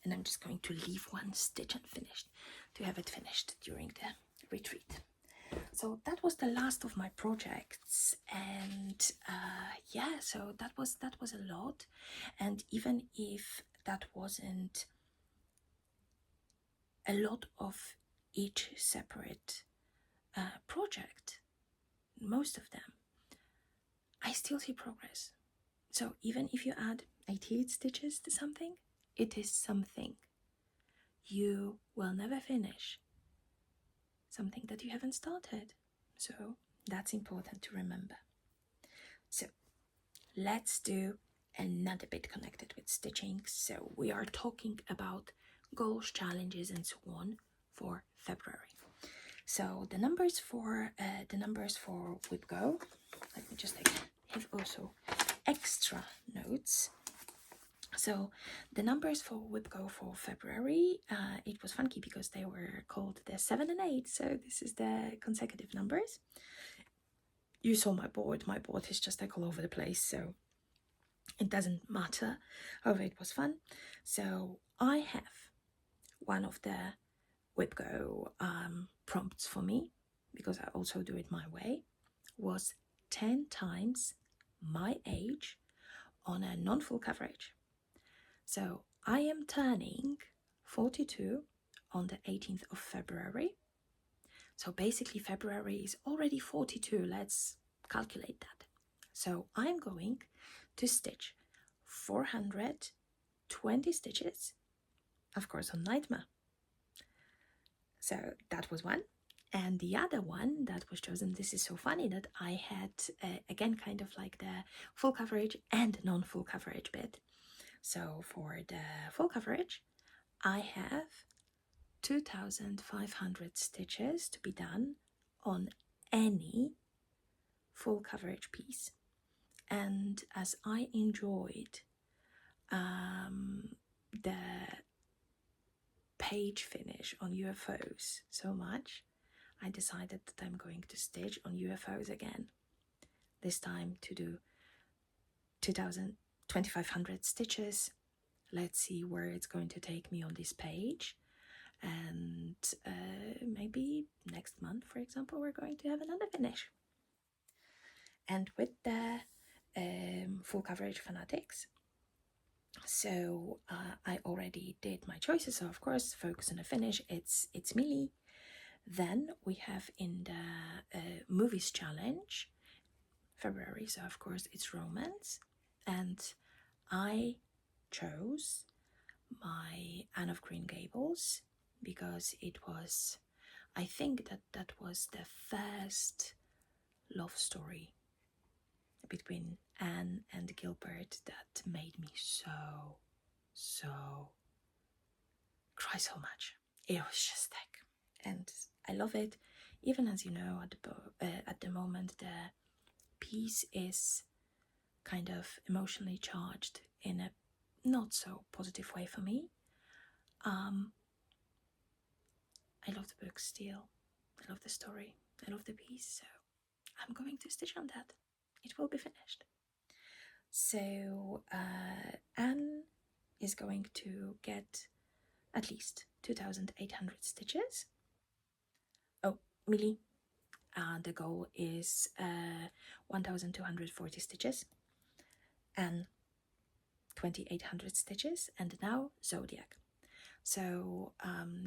And I'm just going to leave 1 stitch unfinished to have it finished during the retreat. So that was the last of my projects, and yeah, so that was a lot. And even if that wasn't a lot of each separate project, most of them, I still see progress. So even if you add 88 stitches to something, it is something. You will never finish something that you haven't started. So that's important to remember. So let's do another bit connected with stitching. So we are talking about goals, challenges, and so on for February. So the numbers for WhipGo, let me just like have also extra notes. So the numbers for WhipGo for February, it was funky because they were called the 7 and 8. So this is the consecutive numbers. You saw my board. My board is just like all over the place, so it doesn't matter. However, it was fun. So I have one of the WhipGo prompts for me, because I also do it my way, was 10 times my age on a non-full coverage. So I am turning 42 on the 18th of February. So basically February is already 42. Let's calculate that. So I'm going to stitch 420 stitches, of course on Nightmare. So that was one. And the other one that was chosen, this is so funny that I had, again, kind of like the full coverage and non-full coverage bit. So for the full coverage, I have 2,500 stitches to be done on any full coverage piece. And as I enjoyed the page finish on UFOs so much, I decided that I'm going to stitch on UFOs again. This time to do 2,500 stitches. Let's see where it's going to take me on this page. And maybe next month, for example, we're going to have another finish. And with the full coverage fanatics, so I already did my choices. So of course, focus on the finish. It's melee. Then we have in the movies challenge, February. So of course it's romance, and I chose my Anne of Green Gables because it was, I think that was the first love story between Anne and Gilbert that made me so cry so much. It was just like, and I love it. Even as you know, at the moment the piece is kind of emotionally charged in a not so positive way for me. I love the book still. I love the story. I love the piece. So I'm going to stitch on that. It will be finished. So Anne is going to get at least 2,800 stitches. Oh, Millie, the goal is 1,240 stitches and 2,800 stitches, and now Zodiac. So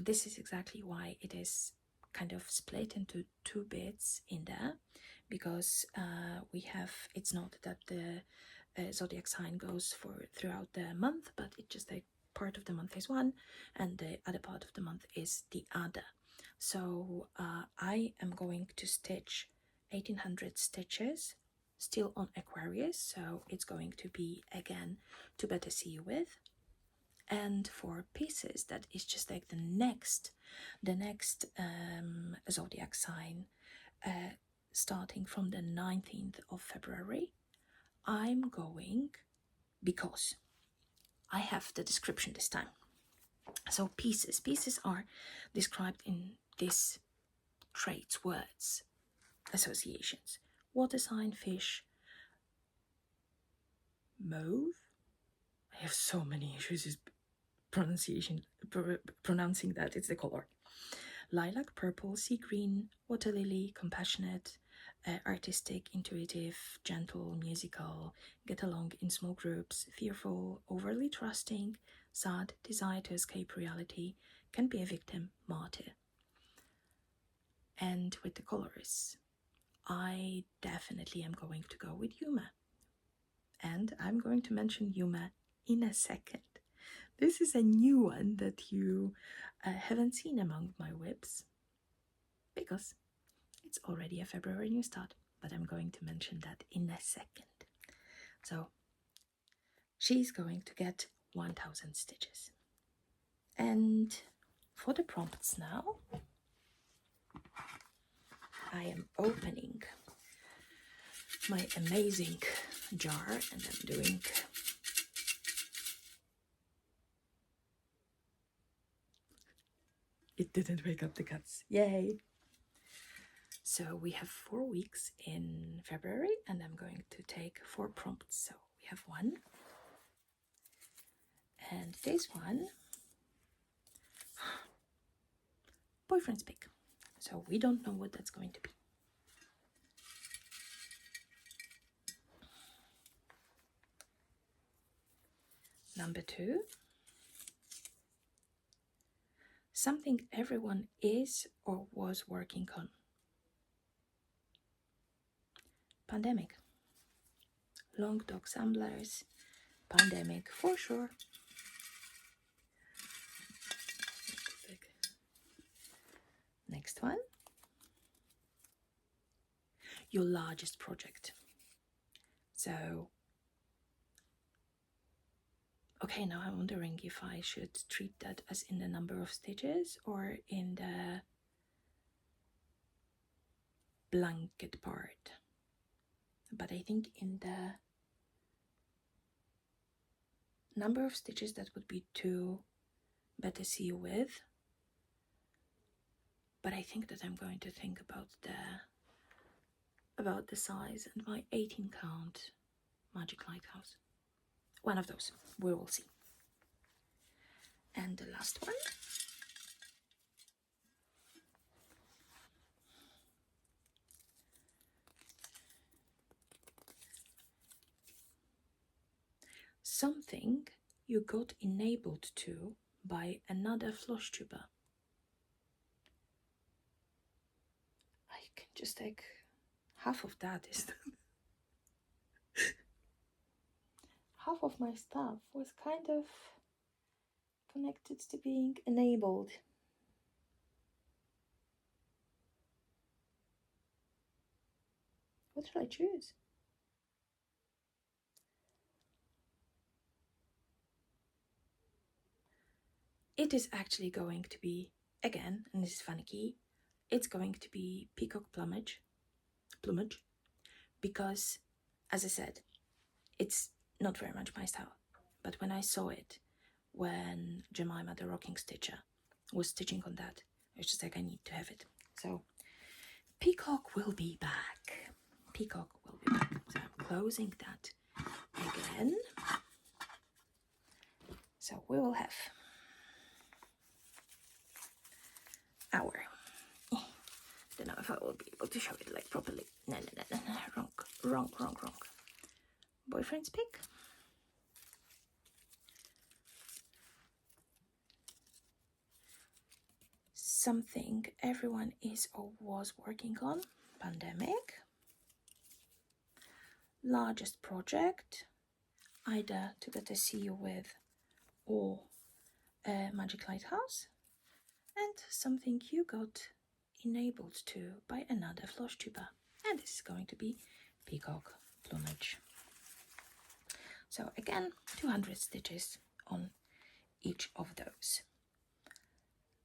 this is exactly why it is kind of split into two bits in there, because we have, it's not that the zodiac sign goes for throughout the month, but it just like part of the month is one and the other part of the month is the other. So I am going to stitch 1,800 stitches still on Aquarius, so it's going to be again To Better See You With. And for pieces, that is just like the next zodiac sign, starting from the 19th of February, I'm going, because I have the description this time. So pieces are described in these traits, words, associations. Water sign, fish, mauve. I have so many issues with pronouncing that. It's the color. Lilac, purple, sea green, water lily, compassionate, artistic, intuitive, gentle, musical, get along in small groups, fearful, overly trusting, sad, desire to escape reality, can be a victim, martyr. And with the colors, I definitely am going to go with Yuma. And I'm going to mention Yuma in a second. This is a new one that you haven't seen among my whips, because it's already a February new start, but I'm going to mention that in a second. So she's going to get 1,000 stitches. And for the prompts now, I am opening my amazing jar and I'm doing it didn't wake up the cats. Yay! So we have 4 weeks in February and I'm going to take 4 prompts. So we have one. And this one, boyfriend's pick. So we don't know what that's going to be. Number 2, something everyone is or was working on. Pandemic. Long dog samblers, pandemic for sure. Next one. Your largest project. So, okay, now I'm wondering if I should treat that as in the number of stitches or in the blanket part. But I think in the number of stitches, that would be too better see you with. But I think that I'm going to think about the size and my 18 count magic lighthouse. One of those, we will see. And the last one. Something you got enabled to by another Flosstuber. I can just take half of that. Half of my stuff was kind of connected to being enabled. What should I choose? It is actually going to be, again, and this is finicky, it's going to be peacock plumage, because, as I said, it's not very much my style. But when I saw it, when Jemima, the rocking stitcher, was stitching on that, I was just like, I need to have it. So peacock will be back. Peacock will be back. So I'm closing that again. So we will have our, don't know if I will be able to show it like properly. No, wrong. Boyfriend's pick. Something everyone is or was working on, pandemic. Largest project, either to better see you with or Magic Lighthouse, and something you got enabled to by another Flosstuber, and this is going to be peacock plumage. So again, 200 stitches on each of those.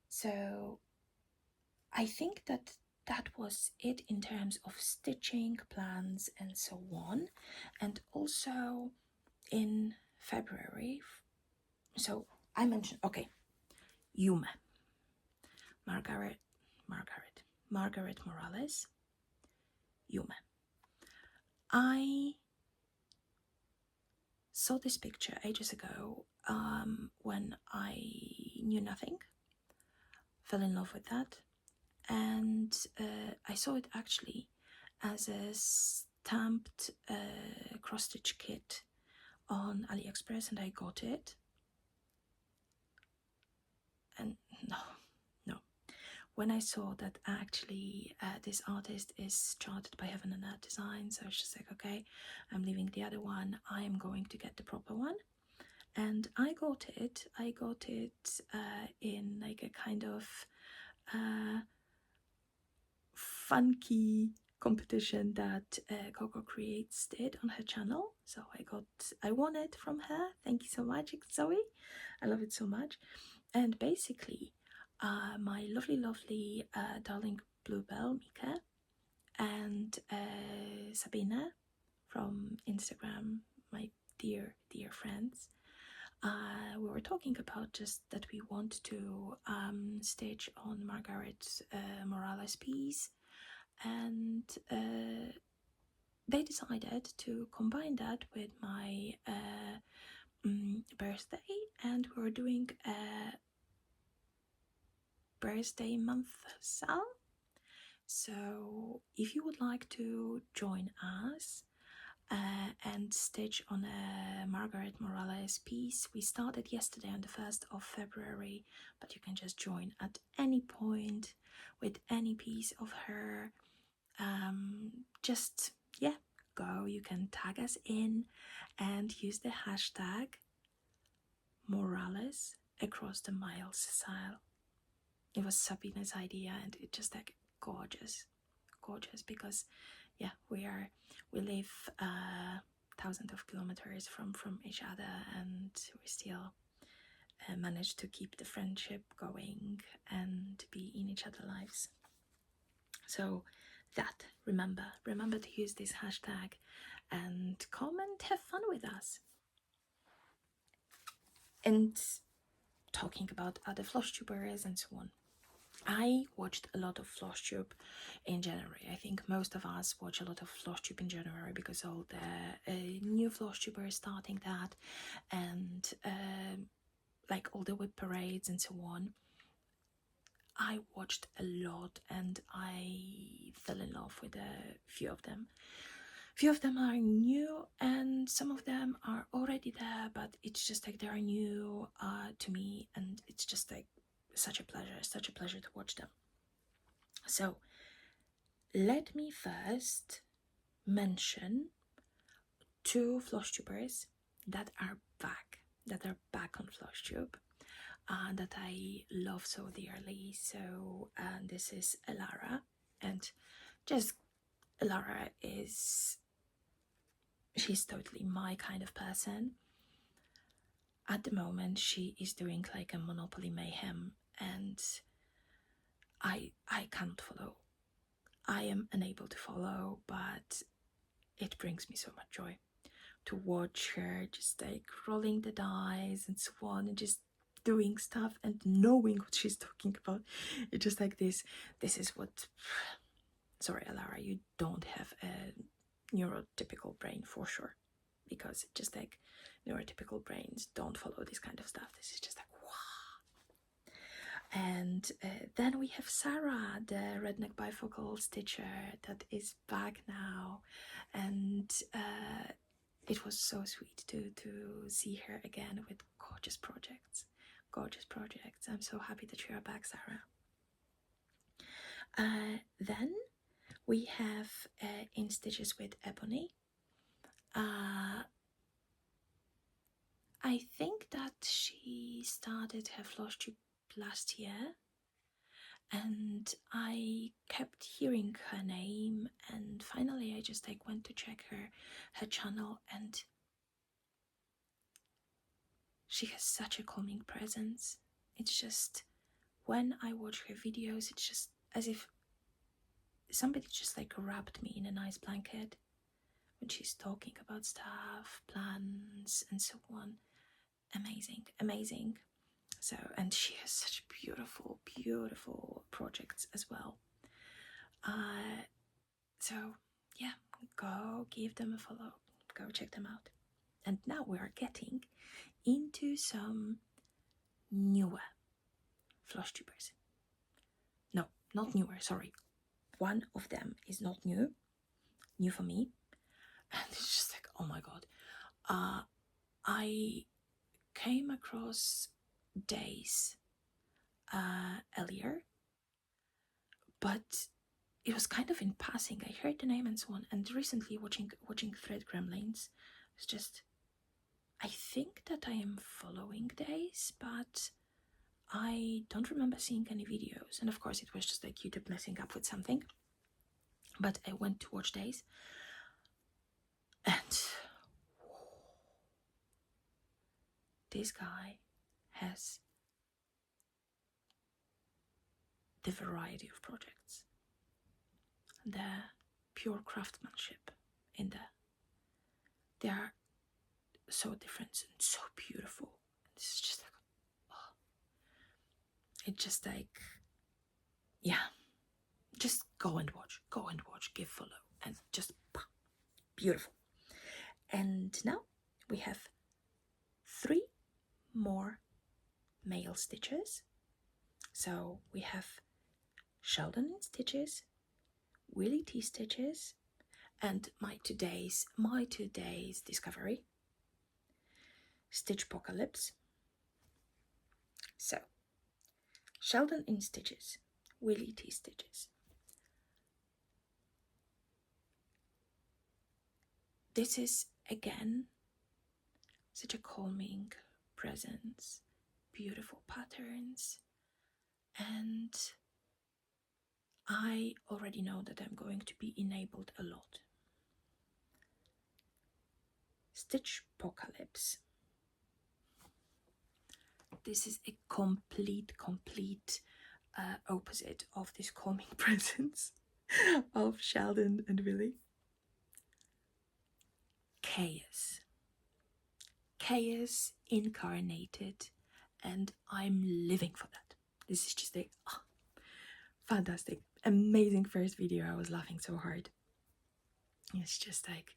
So I think that was it in terms of stitching plans and so on. And also in February, so I mentioned, okay, Yume, Margaret Morales, Yume. I saw this picture ages ago when I knew nothing, fell in love with that, and I saw it actually as a stamped cross-stitch kit on AliExpress, and I got it. And no. When I saw that actually this artist is chartered by Heaven and Earth Designs, I was just like, okay, I'm leaving the other one. I am going to get the proper one. And I got it. In like a kind of funky competition that Coco Creates did on her channel. So I won it from her. Thank you so much, Zoe. I love it so much. And basically, my lovely darling Bluebell, Mika, and Sabina from Instagram, my dear friends, we were talking about just that we want to stitch on Margaret Morales' piece, and they decided to combine that with my birthday, and we were doing a birthday month sale. So if you would like to join us and stitch on a Margaret Morales piece, we started yesterday on the 1st of February, but you can just join at any point with any piece of her. Just, yeah, go, you can tag us in and use the hashtag Morales across the miles style. It was Sabina's idea, and it just like gorgeous because yeah, we live thousands of kilometers from each other, and we still manage to keep the friendship going and be in each other's lives. So that, remember to use this hashtag and come and have fun with us. And talking about other Flosstubers and so on, I watched a lot of Flosstube in January. I think most of us watch a lot of Flosstube in January because all the new Flosstubers starting that, and like all the whip parades and so on. I watched a lot and I fell in love with a few of them. Few of them are new and some of them are already there, but it's just like they are new to me, and it's just like such a pleasure to watch them. So let me first mention 2 Flosstubers that are back on Flosstube. That I love so dearly. So this is Elara, and just Elara she's totally my kind of person. At the moment she is doing like a Monopoly Mayhem, and I can't follow. I am unable to follow, but it brings me so much joy to watch her just like rolling the dice and so on, and just doing stuff and knowing what she's talking about. It's just like this is what, sorry Alara, you don't have a neurotypical brain for sure, because it's just like neurotypical brains don't follow this kind of stuff. This is just like wow. And then we have Sarah, the redneck bifocal stitcher, that is back now, and it was so sweet to see her again with gorgeous projects. I'm so happy that you are back, Sarah. Then we have In Stitches with Ebony. I think that she started her Flosstube last year, and I kept hearing her name, and finally I just like went to check her channel, and she has such a calming presence. It's just, when I watch her videos, it's just as if somebody just like wrapped me in a nice blanket when she's talking about stuff, plans and so on. Amazing. So, and she has such beautiful projects as well. So yeah, go give them a follow, go check them out. And now we are getting into some newer Flosstubers. No, not newer, sorry. One of them is not new for me, and it's just like, oh my god. I came across Days earlier, but it was kind of in passing. I heard the name and so on, and recently watching Thread Gremlins, it's just, I think that I am following Days, but I don't remember seeing any videos, and of course it was just like YouTube messing up with something. But I went to watch Days, and this guy has the variety of projects, the pure craftsmanship in there. They are so different and so beautiful. It's just like, oh. It's just like, yeah, just go and watch, give follow, and just beautiful. And now we have 3 more male stitches. So we have Sheldon in Stitches, Willie T Stitches, and my today's discovery, Stitchpocalypse. So Sheldon in Stitches, Willie T Stitches. this is again such a calming presence, beautiful patterns, and I already know that I'm going to be enabled a lot. Stitch Apocalypse. This is a complete opposite of this calming presence of Sheldon and Willie. Chaos. Chaos incarnated, and I'm living for that. This is just a fantastic, amazing first video. I was laughing so hard. It's just like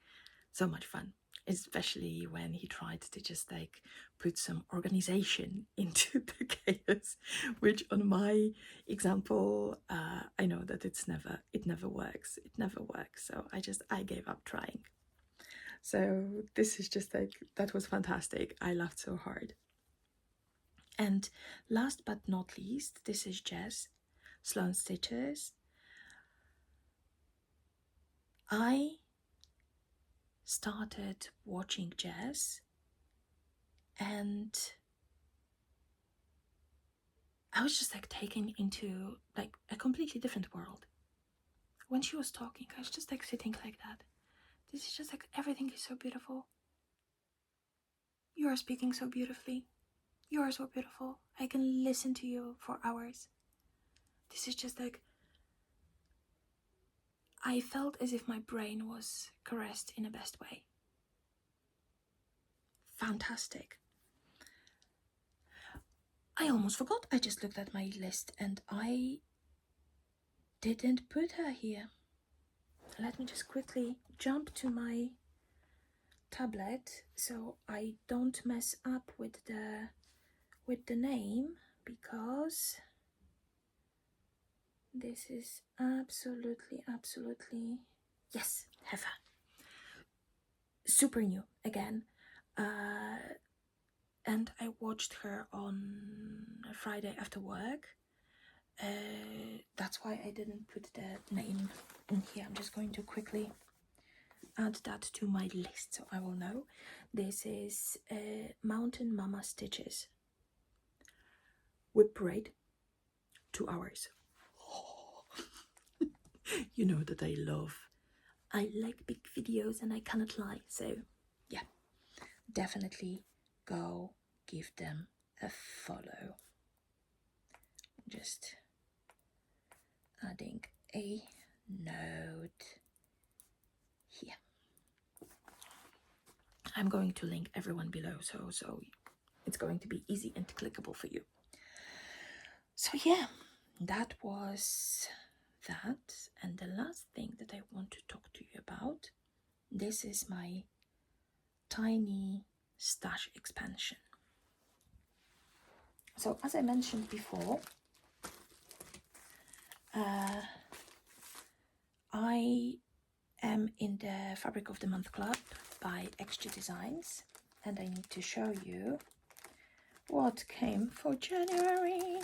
so much fun, especially when he tried to just like put some organization into the chaos, which on my example, I know that it never works. So I gave up trying. So this is just like, that was fantastic. I laughed so hard. And last but not least, this is Jess, Sloan Stitches. I started watching Jess and I was just like taken into like a completely different world. When she was talking, I was just like sitting like that. This is just like, everything is so beautiful. You are speaking so beautifully. You are so beautiful. I can listen to you for hours. This is just like, I felt as if my brain was caressed in a best way. Fantastic. I almost forgot. I just looked at my list and I didn't put her here. Let me just quickly jump to my tablet so I don't mess up with the name, because this is absolutely, yes, have her. Super new again. And I watched her on a Friday after work. That's why I didn't put the name in here. I'm just going to quickly add that to my list so I will know. This is Mountain Mama Stitches. Whip braid, 2 hours. Oh. You know that I like big videos and I cannot lie. So yeah, definitely go give them a follow. Just adding a note here. I'm going to link everyone below, so it's going to be easy and clickable for you. So yeah, that was that. And the last thing that I want to talk to you about, this is my tiny stash expansion. So as I mentioned before, I am in the Fabric of the Month Club by Extra Designs, and I need to show you what came for January.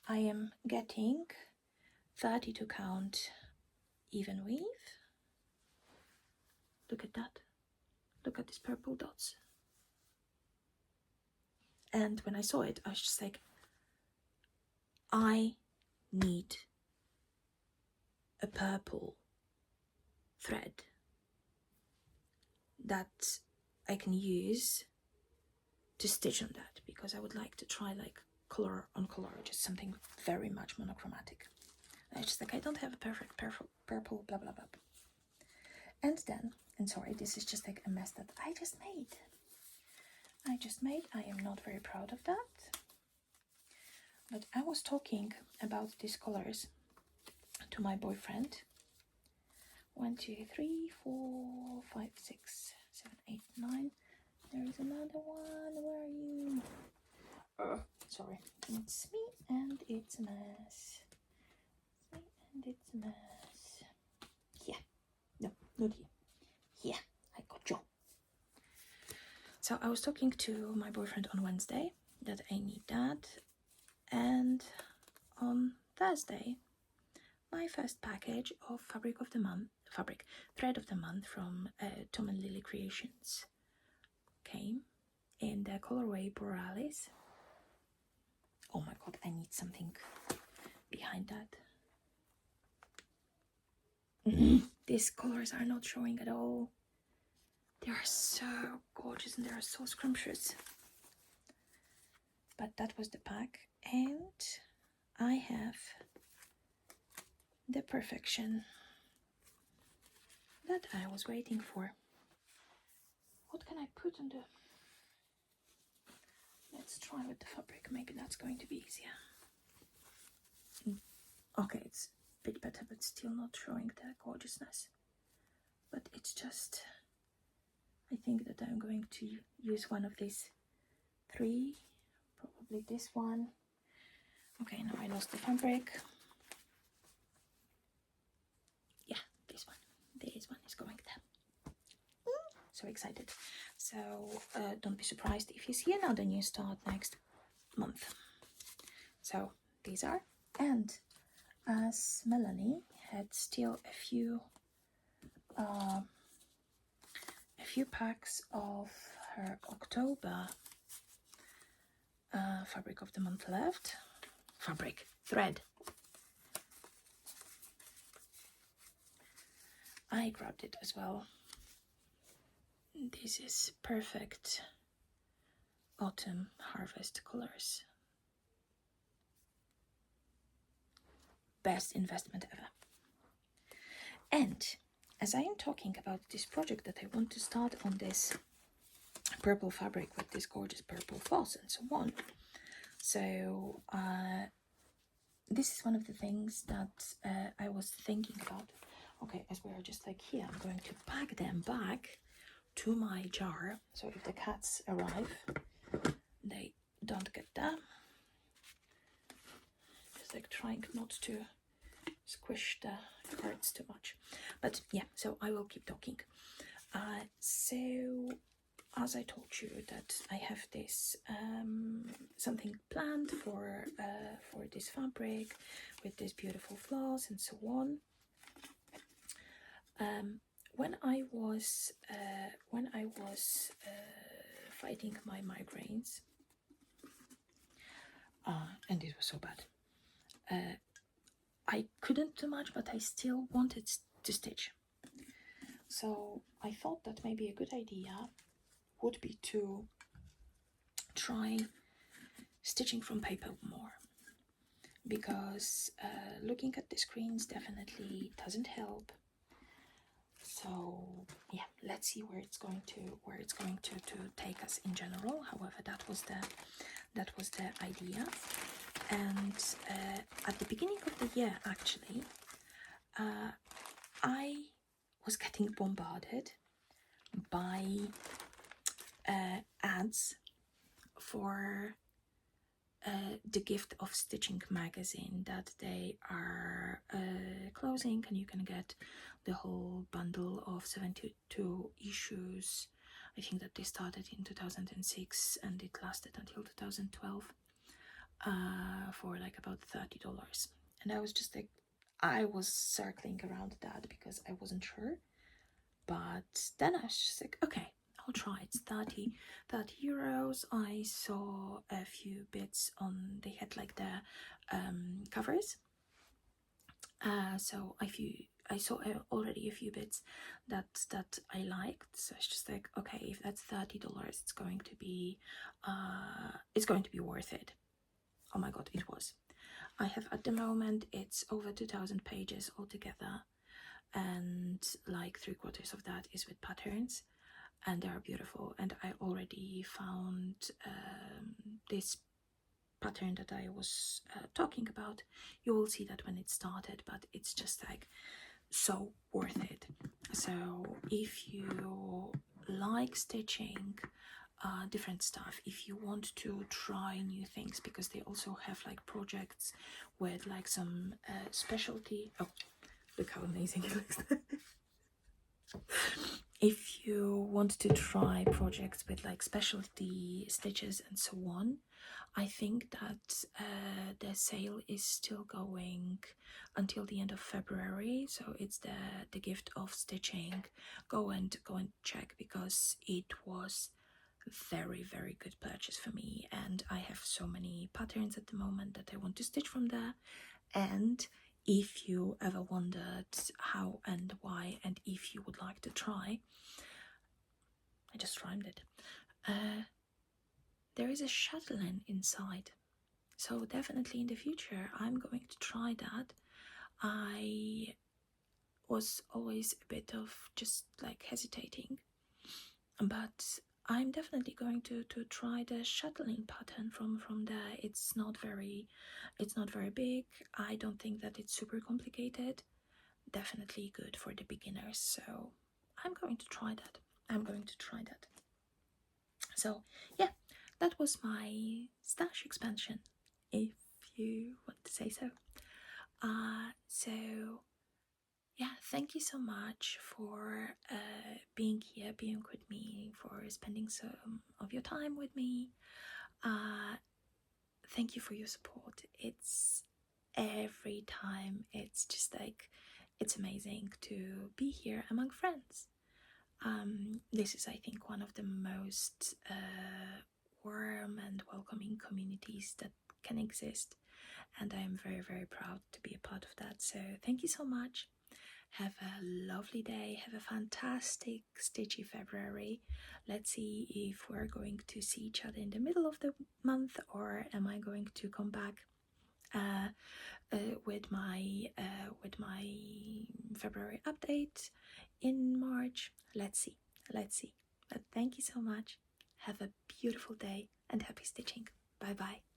I am getting 32 count even weave. Look at that. Look at these purple dots. And when I saw it, I was just like, I need a purple thread that I can use to stitch on that, because I would like to try like color on color, just something very much monochromatic. I just like, I don't have a perfect purple blah blah blah. And then, and sorry, this is just like a mess that I just made. I am not very proud of that. But I was talking about these colors to my boyfriend. 1, 2, 3, 4, 5, 6, 7, 8, 9. There is another one. Where are you? Sorry. It's me and it's a mess. It's me and it's a mess. Here. No, not here. Here. I got you. So I was talking to my boyfriend on Wednesday that I need that. And on Thursday, my first package of thread of the month from Tom and Lily Creations came in the colorway Borealis. Oh my god, I need something behind that. These colors are not showing at all. They are so gorgeous and they are so scrumptious. But that was the pack, and I have the perfection that I was waiting for. What can I put on the... Let's try with the fabric, maybe that's going to be easier. Okay, it's a bit better, but still not showing the gorgeousness. But it's just, I think that I'm going to use one of these three, probably this one. Okay, now I lost the fabric. Yeah, this one is going there. So excited. So don't be surprised if you see another new start next month. So these are, and as Melanie had still a few packs of her October fabric of the month left. Thread. I grabbed it as well. This is perfect autumn harvest colors. Best investment ever. And as I am talking about this project that I want to start on this purple fabric with this gorgeous purple floss and so on, so this is one of the things that I was thinking about. Okay, as we are just like here, I'm going to pack them back to my jar, so if the cats arrive, they don't get them. Just like trying not to squish the cards too much. But yeah, so I will keep talking. So as I told you that I have this something planned for this fabric with this beautiful floss and so on. When I was fighting my migraines, and it was so bad, I couldn't do much, but I still wanted to stitch. So I thought that maybe a good idea would be to try stitching from paper more, because looking at the screens definitely doesn't help. So yeah, let's see where it's going to take us in general. However, that was the idea. And at the beginning of the year, actually, I was getting bombarded by ads for the Gift of Stitching magazine, that they are closing and you can get the whole bundle of 72 issues. I think that they started in 2006 and it lasted until 2012 for like about $30. And I was just like, I was circling around that because I wasn't sure. But then I was just like, okay, I'll try. It's 30 euros. I saw a few bits on, they had like the covers. So I saw already a few bits that I liked. So it's just like, okay, if that's $30, it's going to be worth it. Oh my god, it was. I have at the moment, it's over 2,000 pages altogether, and like 3/4 of that is with patterns, and they are beautiful. And I already found this pattern that I was talking about. You will see that when it started, but it's just like so worth it. So if you like stitching different stuff, if you want to try new things, because they also have like projects with like some specialty, oh look how amazing it looks. If you want to try projects with like specialty stitches and so on, I think that the sale is still going until the end of February. So it's the gift of stitching. Go and check, because it was very, very good purchase for me, and I have so many patterns at the moment that I want to stitch from there. And if you ever wondered how and why, and if you would like to try, I just rhymed it, there is a chatelaine inside, so definitely in the future I'm going to try that. I was always a bit of just like hesitating, but I'm definitely going to try the chatelaine pattern from there. It's not very big. I don't think that it's super complicated. Definitely good for the beginners, so I'm going to try that. So yeah, that was my stash expansion, if you want to say so. So yeah, thank you so much for being here, being with me, for spending some of your time with me. Thank you for your support. It's every time, it's just like, it's amazing to be here among friends. This is, I think, one of the most warm and welcoming communities that can exist, and I am very, very proud to be a part of that. So thank you so much. Have a lovely day. Have a fantastic stitchy February. Let's see if we're going to see each other in the middle of the month, or am I going to come back with my February update in March. Let's see. But thank you so much. Have a beautiful day and happy stitching. Bye bye.